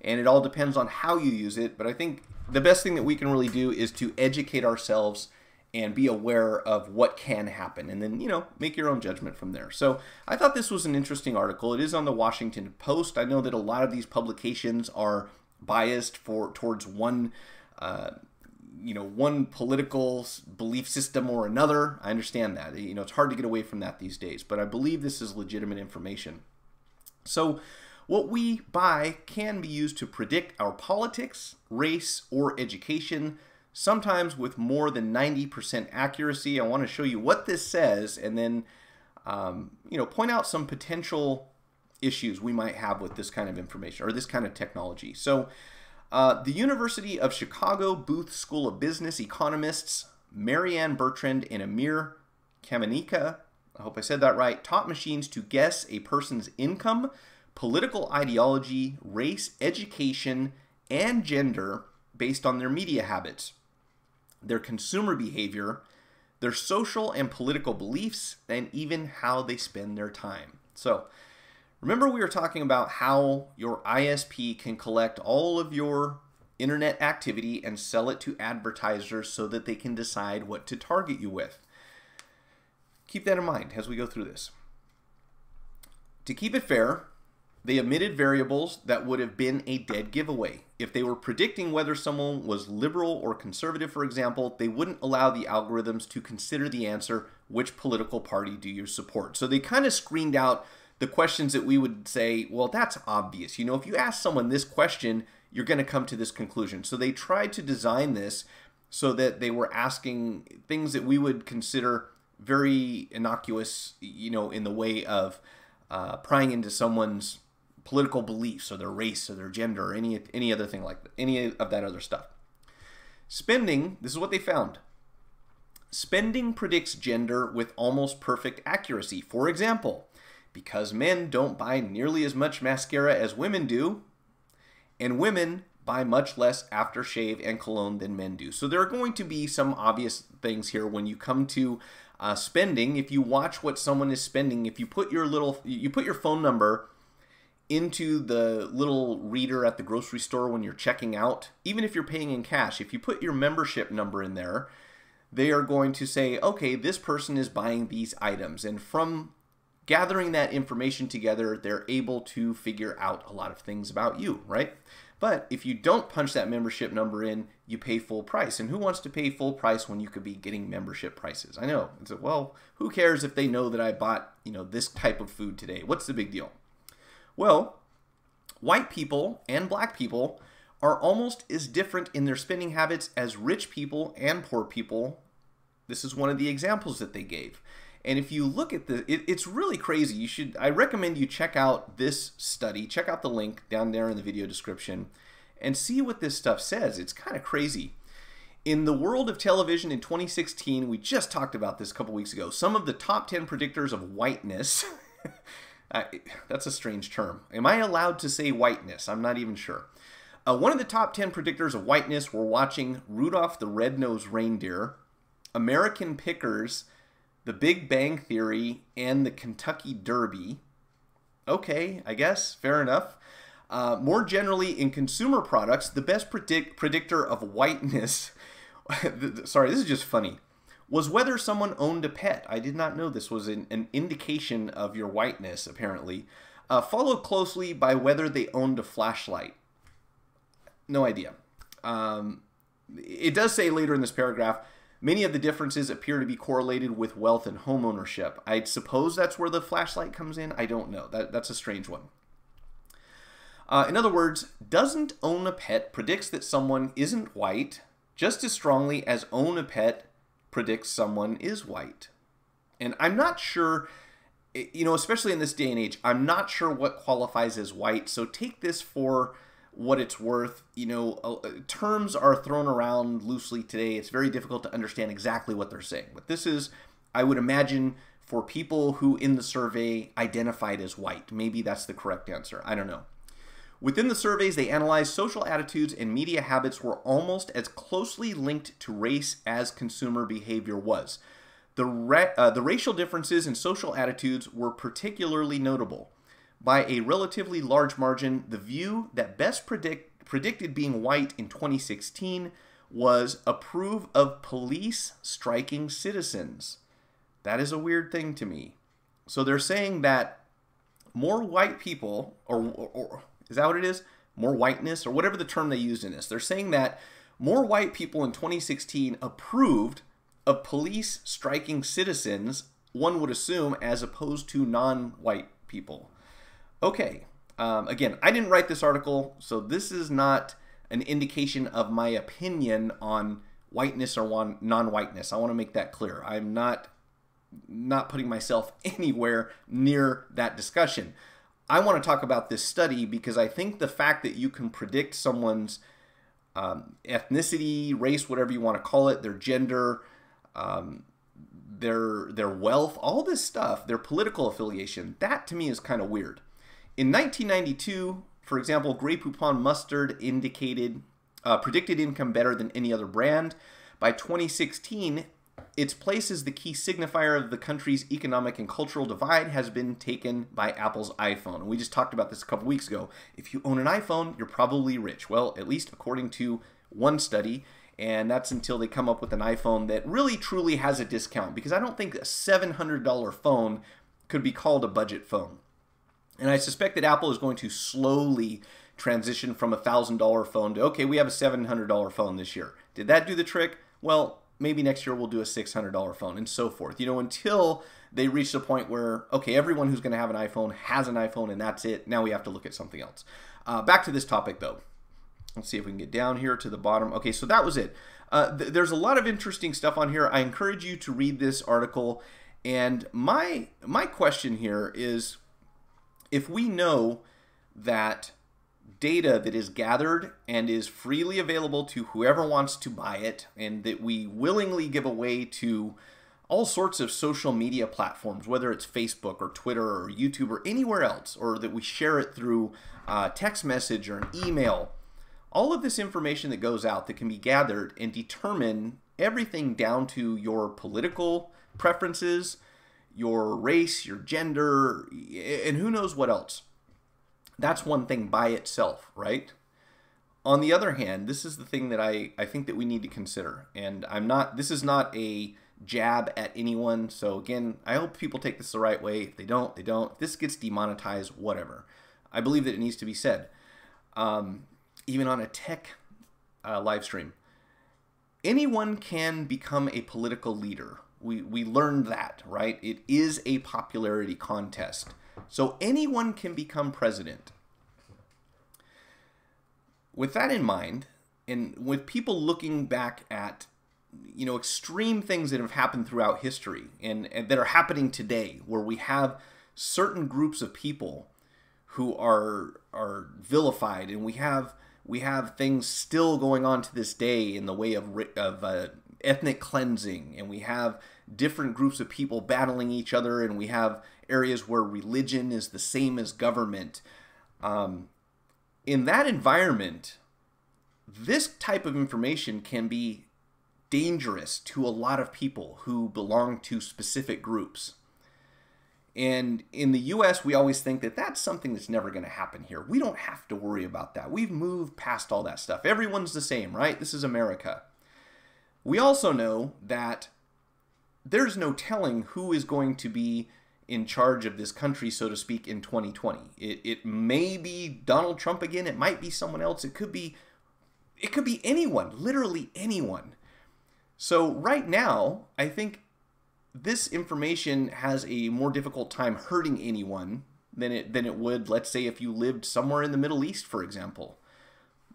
and it all depends on how you use it. But I think the best thing that we can really do is to educate ourselves and be aware of what can happen, and then, you know, make your own judgment from there. So I thought this was an interesting article. It is on the Washington Post. I know that a lot of these publications are biased towards one, you know, one political belief system or another. I understand that. You know, it's hard to get away from that these days, but I believe this is legitimate information. So what we buy can be used to predict our politics, race, or education, sometimes with more than 90% accuracy. I want to show you what this says, and then, you know, point out some potential issues we might have with this kind of information or this kind of technology. So the University of Chicago Booth School of Business economists Marianne Bertrand and Amir Kamenika, I hope I said that right, taught machines to guess a person's income, political ideology, race, education, and gender based on their media habits, their consumer behavior, their social and political beliefs, and even how they spend their time. So remember, we were talking about how your ISP can collect all of your internet activity and sell it to advertisers so that they can decide what to target you with. Keep that in mind as we go through this. To keep it fair, they omitted variables that would have been a dead giveaway. If they were predicting whether someone was liberal or conservative, for example, they wouldn't allow the algorithms to consider the answer, which political party do you support? So they kind of screened out the questions that we would say, well, that's obvious. You know, if you ask someone this question, you're going to come to this conclusion. So they tried to design this so that they were asking things that we would consider very innocuous, you know, in the way of prying into someone's political beliefs or their race or their gender or any other thing like that, any of that other stuff. Spending, this is what they found. Spending predicts gender with almost perfect accuracy. For example, because men don't buy nearly as much mascara as women do, and women buy much less aftershave and cologne than men do. So there are going to be some obvious things here when you come to spending. If you watch what someone is spending, if you put your phone number into the little reader at the grocery store when you're checking out, even if you're paying in cash, if you put your membership number in there, they are going to say, okay, this person is buying these items. And from gathering that information together, they're able to figure out a lot of things about you, right? But if you don't punch that membership number in, you pay full price. And who wants to pay full price when you could be getting membership prices? I know. It's like, well, who cares if they know that I bought, you know, this type of food today? What's the big deal? Well, white people and black people are almost as different in their spending habits as rich people and poor people. This is one of the examples that they gave. And if you look at it's really crazy. I recommend you check out this study, check out the link down there in the video description, and see what this stuff says. It's kind of crazy. In the world of television in 2016, we just talked about this a couple weeks ago, some of the top 10 predictors of whiteness, that's a strange term. Am I allowed to say whiteness? I'm not even sure. One of the top 10 predictors of whiteness were watching Rudolph the Red-Nosed Reindeer, American Pickers, The Big Bang Theory, and the Kentucky Derby. Okay, I guess, fair enough. More generally, in consumer products, the best predictor of whiteness, sorry, this is just funny, was whether someone owned a pet. I did not know this was an indication of your whiteness, apparently. Followed closely by whether they owned a flashlight. No idea. It does say later in this paragraph, Many of the differences appear to be correlated with wealth and home ownership. I suppose that's where the flashlight comes in. I don't know. That's a strange one. In other words, doesn't own a pet predicts that someone isn't white just as strongly as own a pet predicts someone is white. And I'm not sure, especially in this day and age, I'm not sure what qualifies as white. So take this for what it's worth. Terms are thrown around loosely today. It's very difficult to understand exactly what they're saying. But this is, I would imagine, for people who in the survey identified as white. Maybe that's the correct answer. I don't know. Within the surveys, they analyzed social attitudes and media habits were almost as closely linked to race as consumer behavior was. The racial differences in social attitudes were particularly notable. By a relatively large margin, the view that best predicted being white in 2016 was approve of police striking citizens. That is a weird thing to me. So they're saying that more white people, or is that what it is? More whiteness, or whatever the term they used in this. They're saying that more white people in 2016 approved of police striking citizens, one would assume, as opposed to non-white people. Okay, again, I didn't write this article, so this is not an indication of my opinion on whiteness or non-whiteness. I want to make that clear. I'm not putting myself anywhere near that discussion. I want to talk about this study because I think the fact that you can predict someone's ethnicity, race, whatever you want to call it, their gender, their wealth, all this stuff, their political affiliation, that to me is kind of weird. In 1992, for example, Grey Poupon mustard predicted income better than any other brand. By 2016, its place as the key signifier of the country's economic and cultural divide has been taken by Apple's iPhone. And we just talked about this a couple weeks ago. If you own an iPhone, you're probably rich. Well, at least according to one study, and that's until they come up with an iPhone that really truly has a discount, because I don't think a $700 phone could be called a budget phone. And I suspect that Apple is going to slowly transition from a $1,000 phone to, okay, we have a $700 phone this year. Did that do the trick? Well, maybe next year we'll do a $600 phone and so forth. Until they reach the point where, okay, everyone who's going to have an iPhone has an iPhone and that's it. Now we have to look at something else. Back to this topic though. Let's see if we can get down here to the bottom. Okay, so that was it. There's a lot of interesting stuff on here. I encourage you to read this article. And my question here is, if we know that data that is gathered and is freely available to whoever wants to buy it, and that we willingly give away to all sorts of social media platforms, whether it's Facebook or Twitter or YouTube or anywhere else, or that we share it through text message or an email, all of this information that goes out that can be gathered and determine everything down to your political preferences, your race, your gender, and who knows what else. That's one thing by itself, right? On the other hand, this is the thing that I think that we need to consider. And this is not a jab at anyone. So again, I hope people take this the right way. If they don't, they don't. If this gets demonetized, whatever. I believe that it needs to be said. Even on a tech live stream. Anyone can become a political leader. We learned that, right? It is a popularity contest. So anyone can become president. With that in mind, and with people looking back at, extreme things that have happened throughout history and that are happening today, where we have certain groups of people who are vilified, and we have things still going on to this day in the way of ethnic cleansing, and we have different groups of people battling each other, and we have areas where religion is the same as government. In that environment, this type of information can be dangerous to a lot of people who belong to specific groups. And in the US, we always think that that's something that's never going to happen here. We don't have to worry about that. We've moved past all that stuff. Everyone's the same, right? This is America. We also know that there's no telling who is going to be in charge of this country, so to speak, in 2020. It may be Donald Trump again. It might be someone else. It could be anyone, literally anyone. So right now, I think this information has a more difficult time hurting anyone than it would, let's say, if you lived somewhere in the Middle East, for example.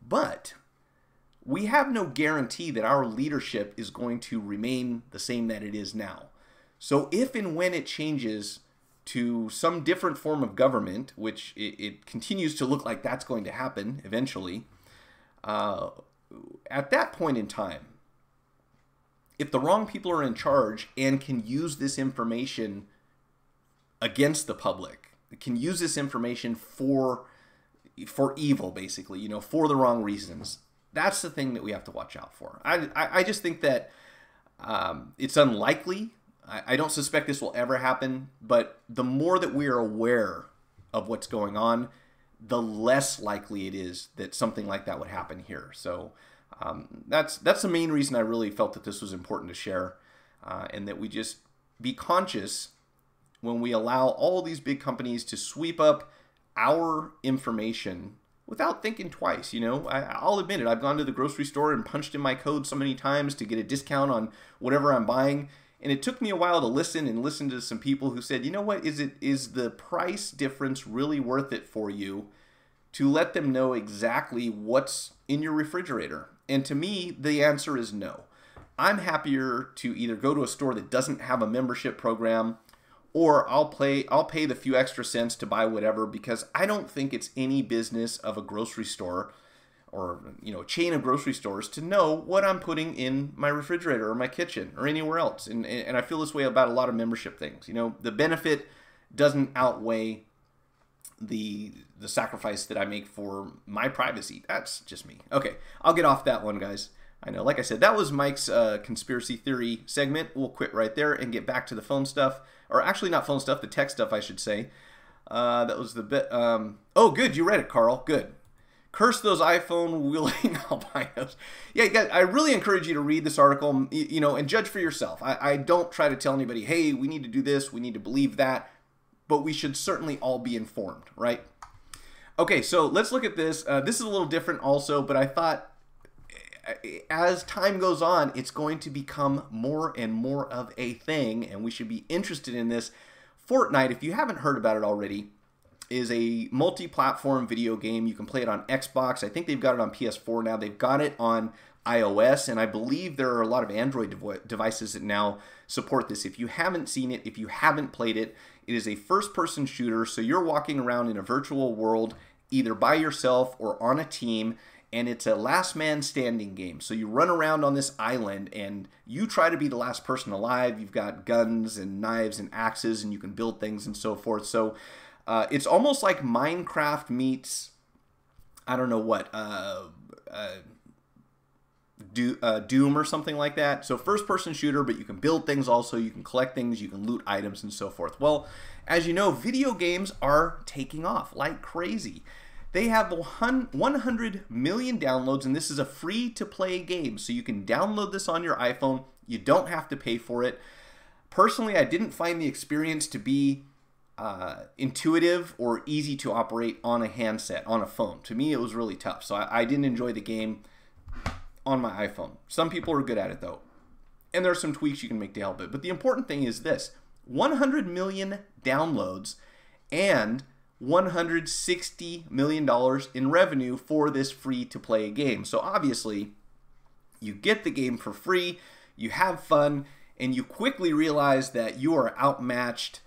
But we have no guarantee that our leadership is going to remain the same that it is now. So if and when it changes to some different form of government, which it continues to look like that's going to happen eventually, at that point in time, if the wrong people are in charge and can use this information against the public, can use this information for evil, basically, for the wrong reasons, that's the thing that we have to watch out for. I just think that it's unlikely. I don't suspect this will ever happen, but the more that we are aware of what's going on, the less likely it is that something like that would happen here. So that's the main reason I really felt that this was important to share, and that we just be conscious when we allow all these big companies to sweep up our information without thinking twice. I'll admit it. I've gone to the grocery store and punched in my code so many times to get a discount on whatever I'm buying. And it took me a while to listen to some people who said, you know what, is the price difference really worth it for you to let them know exactly what's in your refrigerator? And to me, the answer is no. I'm happier to either go to a store that doesn't have a membership program, or I'll pay the few extra cents to buy whatever, because I don't think it's any business of a grocery store or a chain of grocery stores to know what I'm putting in my refrigerator or my kitchen or anywhere else. And I feel this way about a lot of membership things. The benefit doesn't outweigh the sacrifice that I make for my privacy. That's just me. Okay, I'll get off that one, guys. I know, like I said, that was Mike's conspiracy theory segment. We'll quit right there and get back to the phone stuff. Or actually not phone stuff, the tech stuff, I should say. That was the bit. Oh, good, you read it, Carl. Good. Curse those iPhone wielding albinos. Yeah, guys, I really encourage you to read this article, and judge for yourself. I don't try to tell anybody, hey, we need to do this, we need to believe that, but we should certainly all be informed, right? Okay, so let's look at this. This is a little different also, but I thought as time goes on, it's going to become more and more of a thing, and we should be interested in this. Fortnite, if you haven't heard about it already, is a multi-platform video game. You can play it on Xbox. I think they've got it on PS4 now. They've got it on iOS, and I believe there are a lot of Android devices that now support this. If you haven't seen it, if you haven't played it, it is a first-person shooter, so you're walking around in a virtual world either by yourself or on a team, and it's a last man standing game. So you run around on this island and you try to be the last person alive. You've got guns and knives and axes, and you can build things and so forth. So it's almost like Minecraft meets, I don't know what, Doom or something like that. So first-person shooter, but you can build things also. You can collect things, you can loot items and so forth. Well, as you know, video games are taking off like crazy. They have 100 million downloads, and this is a free-to-play game. So you can download this on your iPhone. You don't have to pay for it. Personally, I didn't find the experience to be intuitive or easy to operate on a handset, on a phone. To me, it was really tough. So I didn't enjoy the game on my iPhone. Some people are good at it, though. And there are some tweaks you can make to help it. But the important thing is this: 100 million downloads and $160 million in revenue for this free-to-play game. So obviously, you get the game for free, you have fun, and you quickly realize that you are outmatched,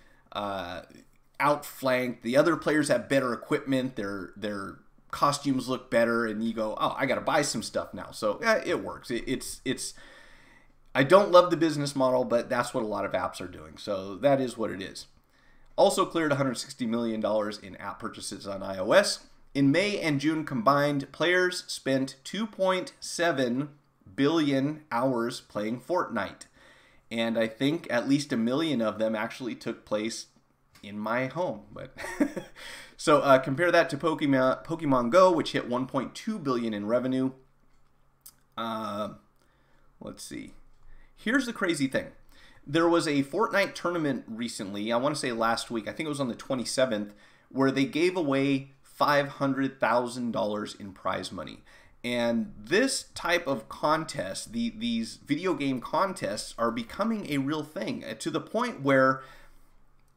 outflanked. The other players have better equipment, their costumes look better, and you go, oh, I got to buy some stuff now. So yeah, it works. It's I don't love the business model, but that's what a lot of apps are doing. So that is what it is. Also cleared $160 million in app purchases on iOS. In May and June combined, players spent 2.7 billion hours playing Fortnite. And I think at least 1 million of them actually took place in my home. But so compare that to Pokemon Go, which hit 1.2 billion in revenue. Let's see. Here's the crazy thing. There was a Fortnite tournament recently, I want to say last week, I think it was on the 27th, where they gave away $500,000 in prize money. And this type of contest, these video game contests, are becoming a real thing to the point where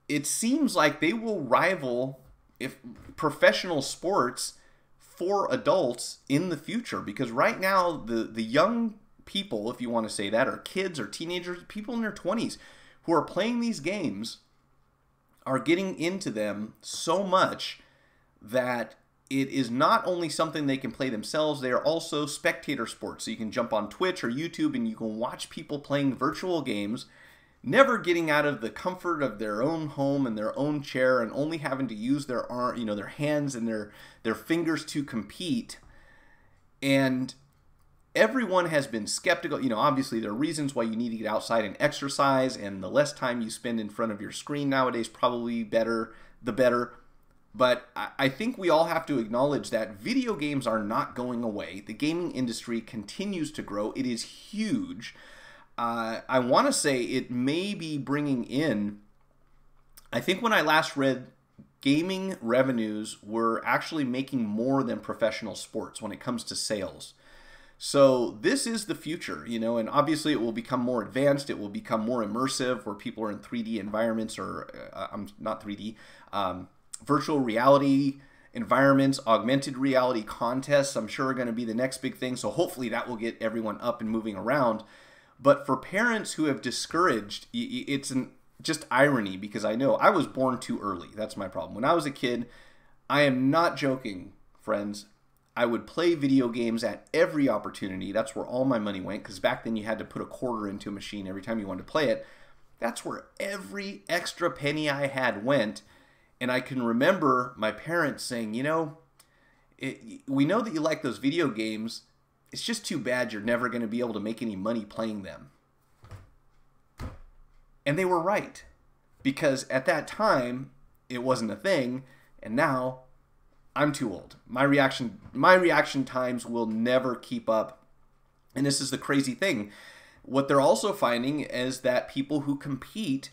it seems like they will rival professional sports for adults in the future. Because right now, the young people, if you want to say that, or kids or teenagers, people in their 20s who are playing these games are getting into them so much that it is not only something they can play themselves, they are also spectator sports. So you can jump on Twitch or YouTube and you can watch people playing virtual games, never getting out of the comfort of their own home and their own chair, and only having to use their their hands and their fingers to compete. And everyone has been skeptical. Obviously there are reasons why you need to get outside and exercise, and the less time you spend in front of your screen nowadays, probably the better. But I think we all have to acknowledge that video games are not going away. The gaming industry continues to grow. It is huge. I want to say it may be bringing in, I think when I last read, gaming revenues were actually making more than professional sports when it comes to sales. So this is the future, and obviously it will become more advanced. It will become more immersive, where people are in 3D environments, or not 3D, virtual reality environments, augmented reality contests, I'm sure are going to be the next big thing. So hopefully that will get everyone up and moving around. But for parents who have discouraged, it's just irony, because I know I was born too early. That's my problem. When I was a kid, I am not joking, friends, I would play video games at every opportunity. That's where all my money went, because back then you had to put a quarter into a machine every time you wanted to play it. That's where every extra penny I had went. And I can remember my parents saying, we know that you like those video games. It's just too bad you're never going to be able to make any money playing them. And they were right. Because at that time, it wasn't a thing. And now, I'm too old. My reaction times will never keep up. And this is the crazy thing. What they're also finding is that people who compete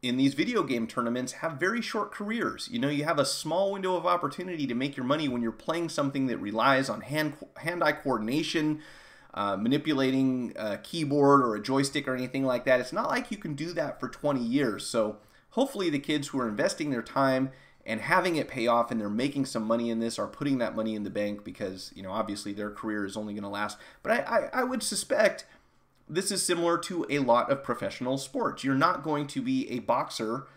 in these video game tournaments have very short careers. You have a small window of opportunity to make your money when you're playing something that relies on hand-eye coordination, manipulating a keyboard or a joystick or anything like that. It's not like you can do that for 20 years. So hopefully the kids who are investing their time and having it pay off, and they're making some money in this, are putting that money in the bank, because obviously their career is only going to last. But I would suspect this is similar to a lot of professional sports. You're not going to be a boxer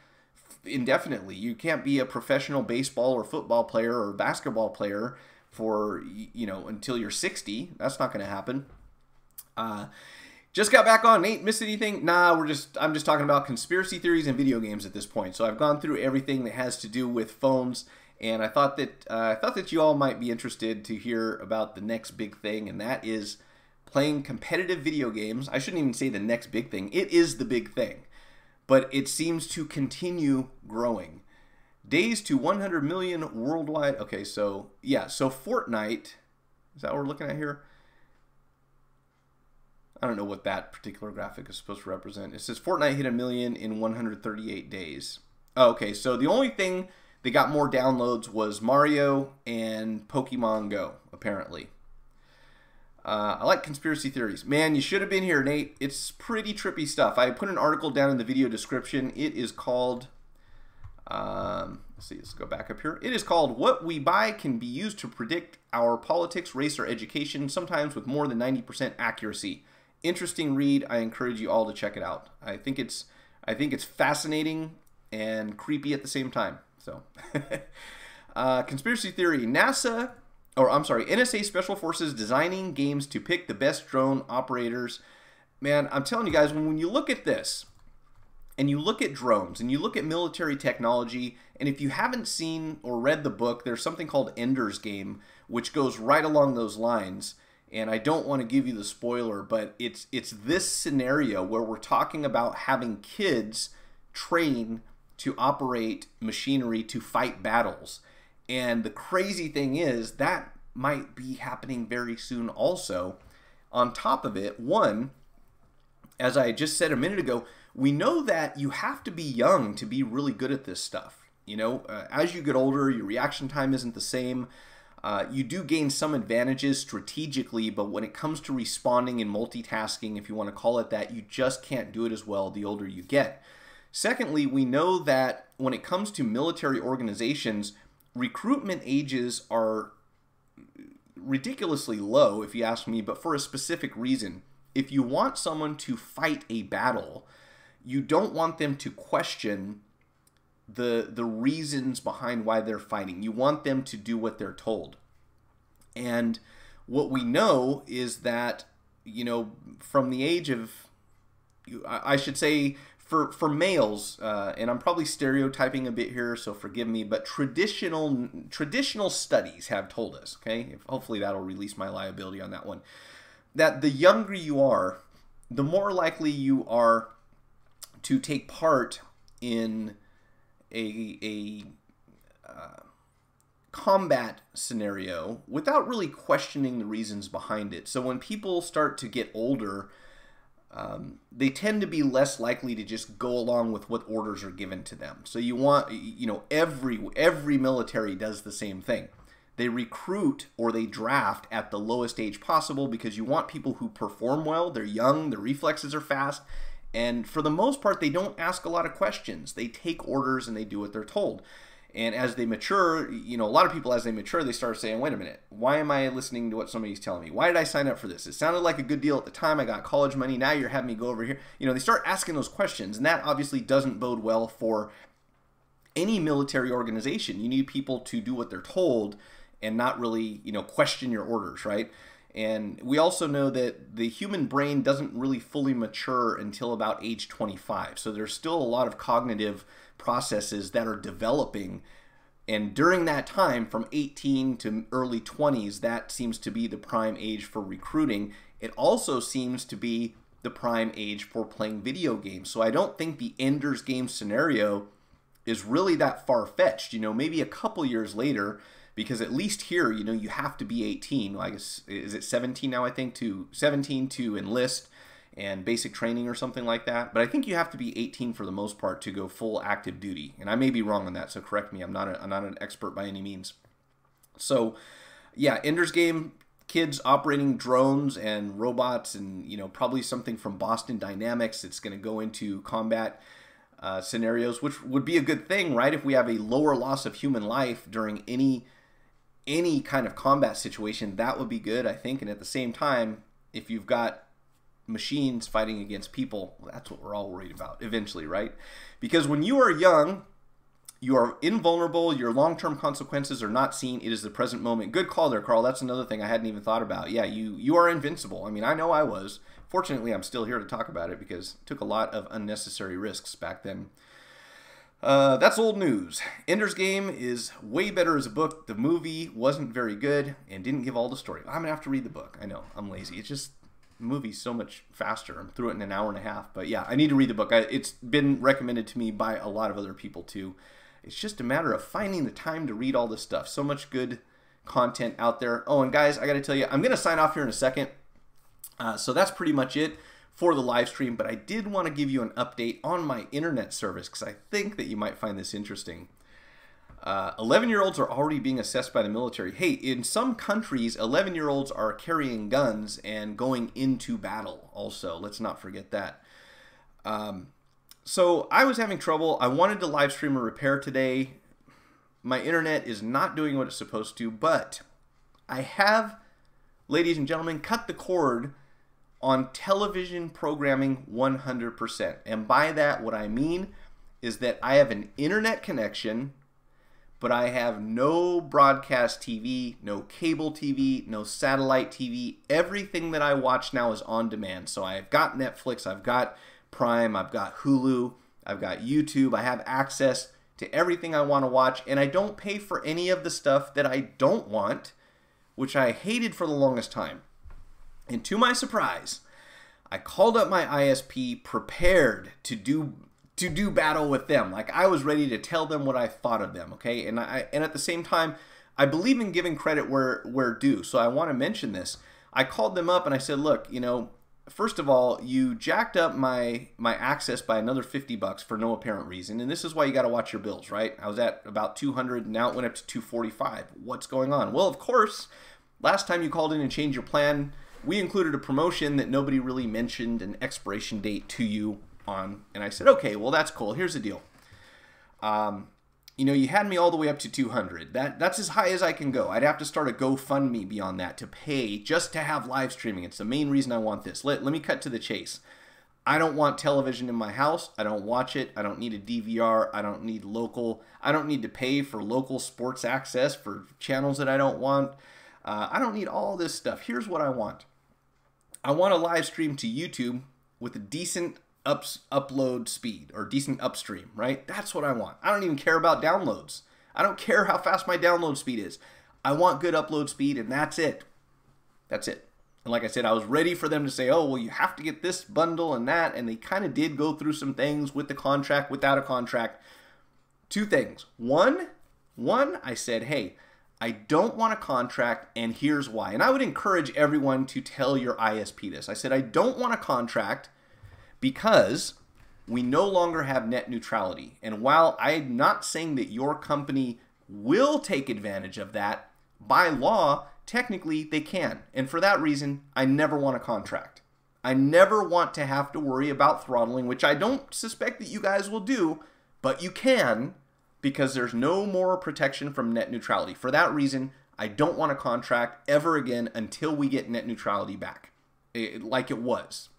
indefinitely. You can't be a professional baseball or football player or basketball player for, until you're 60. That's not going to happen. Just got back on. Nate, missed anything? Nah, I'm just talking about conspiracy theories and video games at this point. So I've gone through everything that has to do with phones, and I thought that you all might be interested to hear about the next big thing, and that is playing competitive video games. I shouldn't even say the next big thing. It is the big thing. But it seems to continue growing. Days to 100 million worldwide. Okay, so yeah, so Fortnite, is that what we're looking at here? I don't know what that particular graphic is supposed to represent. It says Fortnite hit 1 million in 138 days. Oh, okay, so the only thing that got more downloads was Mario and Pokemon Go, apparently. I like conspiracy theories. Man, you should have been here, Nate. It's pretty trippy stuff. I put an article down in the video description. It is called, let's go back up here. It is called What We Buy Can Be Used to Predict Our Politics, Race, or Education, sometimes with more than 90% accuracy. Interesting read. I encourage you all to check it out. I think it's fascinating and creepy at the same time. So, conspiracy theory. NSA Special Forces designing games to pick the best drone operators. Man, I'm telling you guys, when you look at this, and you look at drones, and you look at military technology, and if you haven't seen or read the book, there's something called Ender's Game, which goes right along those lines. And I don't want to give you the spoiler, but it's this scenario where we're talking about having kids train to operate machinery to fight battles. And the crazy thing is that might be happening very soon also. On top of it, one, as I just said a minute ago, we know that you have to be young to be really good at this stuff. As you get older, your reaction time isn't the same. You do gain some advantages strategically, but when it comes to responding and multitasking, if you want to call it that, you just can't do it as well the older you get. Secondly, we know that when it comes to military organizations, recruitment ages are ridiculously low, if you ask me, but for a specific reason. If you want someone to fight a battle, you don't want them to question the reasons behind why they're fighting. You want them to do what they're told. And what we know is that, you know, from the age of, I should say, for males, and I'm probably stereotyping a bit here, so forgive me, but traditional studies have told us, okay, hopefully that'll release my liability on that one, that the younger you are, the more likely you are to take part in a combat scenario without really questioning the reasons behind it. So when people start to get older, they tend to be less likely to just go along with what orders are given to them. So you want, you know, every military does the same thing. They recruit or they draft at the lowest age possible because you want people who perform well, they're young, their reflexes are fast, and for the most part, they don't ask a lot of questions. They take orders and they do what they're told. And as they mature, you know, a lot of people, as they mature, they start saying, wait a minute, why am I listening to what somebody's telling me? Why did I sign up for this? It sounded like a good deal at the time. I got college money. Now you're having me go over here. You know, they start asking those questions. And that obviously doesn't bode well for any military organization. You need people to do what they're told and not really, you know, question your orders, right? And we also know that the human brain doesn't really fully mature until about age 25. So there's still a lot of cognitive processes that are developing. And during that time, from 18 to early 20s, that seems to be the prime age for recruiting. It also seems to be the prime age for playing video games. So I don't think the Ender's Game scenario is really that far-fetched. You know, maybe a couple years later, because at least here, you know, you have to be 18. Well, I guess, is it 17 now, I think, to 17 to enlist and basic training or something like that. But I think you have to be 18 for the most part to go full active duty. And I may be wrong on that, so correct me. I'm not an expert by any means. So, yeah, Ender's Game, kids operating drones and robots and, you know, probably something from Boston Dynamics. It's going to go into combat scenarios, which would be a good thing, right? If we have a lower loss of human life during any kind of combat situation, that would be good, I think. And at the same time, if you've got machines fighting against people, well, that's what we're all worried about eventually, right? Because when you are young, you are invulnerable, your long-term consequences are not seen, it is the present moment. Good call there, Carl. That's another thing I hadn't even thought about. Yeah, you are invincible. I mean, I know I was. Fortunately, I'm still here to talk about it because it took a lot of unnecessary risks back then. That's old news. Ender's Game is way better as a book. The movie wasn't very good and didn't give all the story. I'm going to have to read the book. I know, I'm lazy. It's just, the movie's so much faster. I'm through it in an hour and a half. But yeah, I need to read the book. It's been recommended to me by a lot of other people too. It's just a matter of finding the time to read all this stuff. So much good content out there. Oh, and guys, I got to tell you, I'm going to sign off here in a second. So that's pretty much it for the live stream, but I did want to give you an update on my internet service because I think that you might find this interesting. 11-year-olds are already being assessed by the military. Hey, in some countries, 11-year-olds are carrying guns and going into battle also. Let's not forget that. So I was having trouble. I wanted to live stream a repair today. My internet is not doing what it's supposed to, but I have, ladies and gentlemen, cut the cord on television programming 100%. And by that, what I mean is that I have an internet connection, but I have no broadcast TV, no cable TV, no satellite TV. Everything that I watch now is on demand. So I've got Netflix, I've got Prime, I've got Hulu, I've got YouTube. I have access to everything I want to watch, and I don't pay for any of the stuff that I don't want, which I hated for the longest time. And to my surprise, I called up my ISP prepared to do battle with them. Like, I was ready to tell them what I thought of them, okay? And at the same time, I believe in giving credit where due. So I want to mention this. I called them up and I said, look, you know, first of all, you jacked up my access by another $50 for no apparent reason, and this is why you got to watch your bills, right? I was at about 200, now it went up to 245. What's going on? Well, of course, last time you called in and changed your plan, we included a promotion that nobody really mentioned an expiration date to you on, and I said, okay, well, that's cool. Here's the deal. You know, you had me all the way up to 200. That's as high as I can go. I'd have to start a GoFundMe beyond that to pay just to have live streaming. It's the main reason I want this. Let me cut to the chase. I don't want television in my house. I don't watch it. I don't need a DVR. I don't need local. I don't need to pay for local sports access for channels that I don't want. I don't need all this stuff. Here's what I want. I want a live stream to YouTube with a decent upload speed or decent upstream, right? That's what I want. I don't even care about downloads. I don't care how fast my download speed is. I want good upload speed, and that's it. That's it. And like I said, I was ready for them to say, oh, well, you have to get this bundle and that, and they kind of did go through some things with the contract, without a contract. Two things. One, I said, hey, I don't want a contract, and here's why. And I would encourage everyone to tell your ISP this. I said, I don't want a contract because we no longer have net neutrality. And while I'm not saying that your company will take advantage of that, by law, technically they can. And for that reason, I never want a contract. I never want to have to worry about throttling, which I don't suspect that you guys will do, but you can because there's no more protection from net neutrality. For that reason, I don't want a contract ever again until we get net neutrality back, like it was.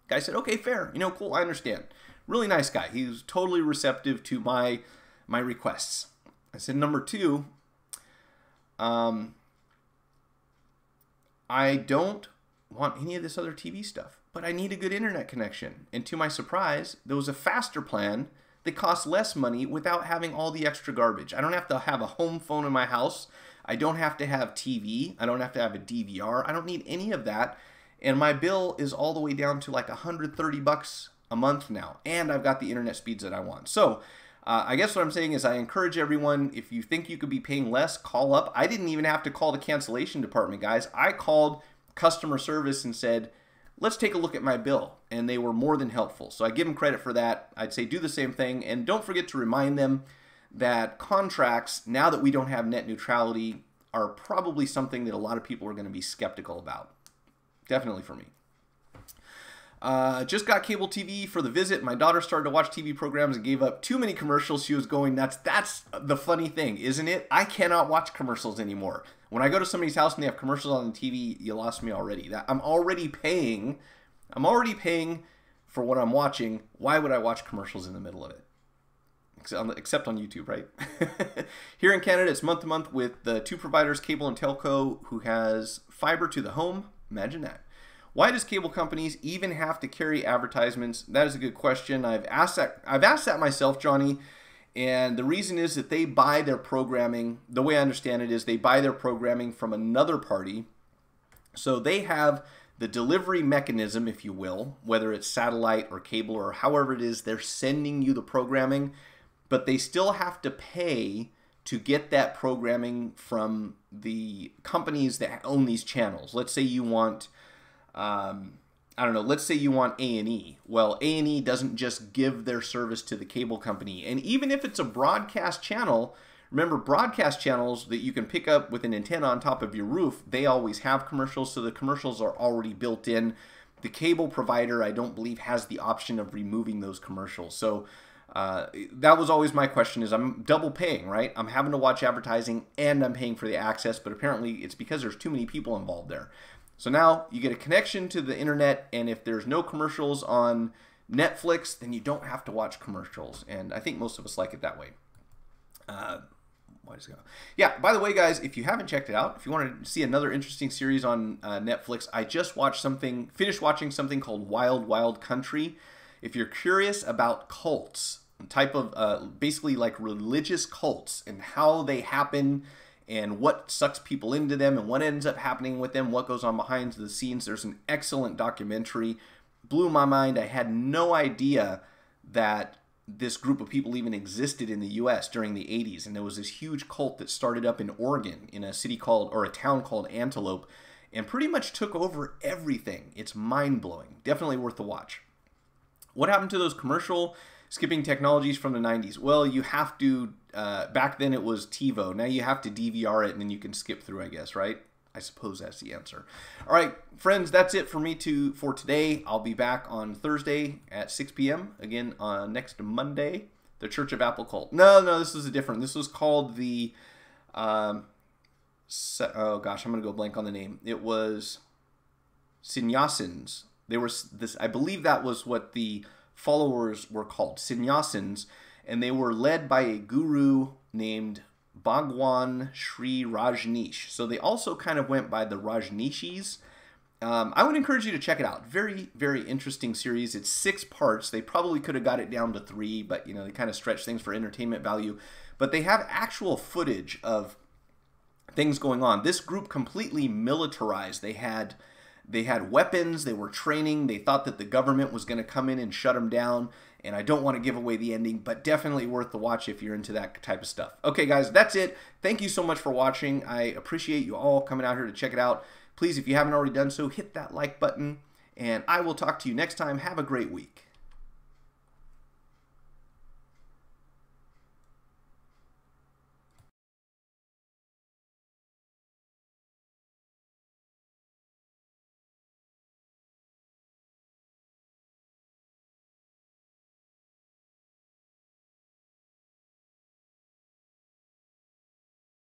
Guy said, okay, fair. You know, cool, I understand. Really nice guy. He was totally receptive to my requests. I said, number two, I don't want any of this other TV stuff, but I need a good internet connection. And to my surprise, there was a faster plan that costs less money without having all the extra garbage. I don't have to have a home phone in my house. I don't have to have TV. I don't have to have a DVR. I don't need any of that. And my bill is all the way down to like $130 a month now. And I've got the internet speeds that I want. So I guess what I'm saying is I encourage everyone, if you think you could be paying less, call up. I didn't even have to call the cancellation department, guys. I called customer service and said, let's take a look at my bill. And they were more than helpful. So I give them credit for that. I'd say do the same thing. And don't forget to remind them that contracts, now that we don't have net neutrality, are probably something that a lot of people are going to be skeptical about. Definitely for me. Just got cable TV for the visit. My daughter started to watch TV programs and gave up too many commercials. She was going nuts. That's the funny thing, isn't it? I cannot watch commercials anymore. When I go to somebody's house and they have commercials on the TV, you lost me already. I'm already paying for what I'm watching. Why would I watch commercials in the middle of it? Except on YouTube, right? Here in Canada, it's month to month with the two providers, cable and telco, who has fiber to the home. Imagine that. Why does cable companies even have to carry advertisements? That is a good question. I've asked that myself, Johnny, and the reason is that they buy their programming. The way I understand it is they buy their programming from another party. So they have the delivery mechanism, if you will, whether it's satellite or cable or however it is, they're sending you the programming, but they still have to pay to get that programming from the companies that own these channels. Let's say you want, I don't know, let's say you want A&E. Well, A&E doesn't just give their service to the cable company. And even if it's a broadcast channel, remember broadcast channels that you can pick up with an antenna on top of your roof, they always have commercials, so the commercials are already built in. The cable provider, I don't believe, has the option of removing those commercials. So that was always my question, is I'm double paying, right? I'm having to watch advertising and I'm paying for the access, but apparently it's because there's too many people involved there. So now you get a connection to the internet, and if there's no commercials on Netflix, then you don't have to watch commercials. And I think most of us like it that way. Yeah, by the way, guys, if you haven't checked it out, if you want to see another interesting series on Netflix, I just finished watching something called Wild Wild Country. If you're curious about cults, type of basically like religious cults and how they happen and what sucks people into them and what ends up happening with them, what goes on behind the scenes, there's an excellent documentary. Blew my mind. I had no idea that this group of people even existed in the U.S. during the 80s, and there was this huge cult that started up in Oregon in a city called, or a town called Antelope, and pretty much took over everything. It's mind-blowing. Definitely worth the watch. What happened to those commercial skipping technologies from the 90s? Well, you have to, back then it was TiVo. Now you have to DVR it and then you can skip through, I guess, right? I suppose that's the answer. All right, friends, that's it for me for today. I'll be back on Thursday at 6 p.m. Again, next Monday. The Church of Apple Cult. No, this was a different. This was called the, oh gosh, I'm going to go blank on the name. It was Sannyasins. They were this. I believe that was what the followers were called, Sannyasins, and they were led by a guru named Bhagwan Sri Rajneesh. So they also kind of went by the Rajneeshis. I would encourage you to check it out. Very, very interesting series. It's 6 parts. They probably could have got it down to 3, but they kind of stretch things for entertainment value. But they have actual footage of things going on. This group completely militarized. They had weapons. They were training. They thought that the government was going to come in and shut them down. And I don't want to give away the ending, but definitely worth the watch if you're into that type of stuff. Okay, guys, that's it. Thank you so much for watching. I appreciate you all coming out here to check it out. Please, if you haven't already done so, hit that like button. And I will talk to you next time. Have a great week.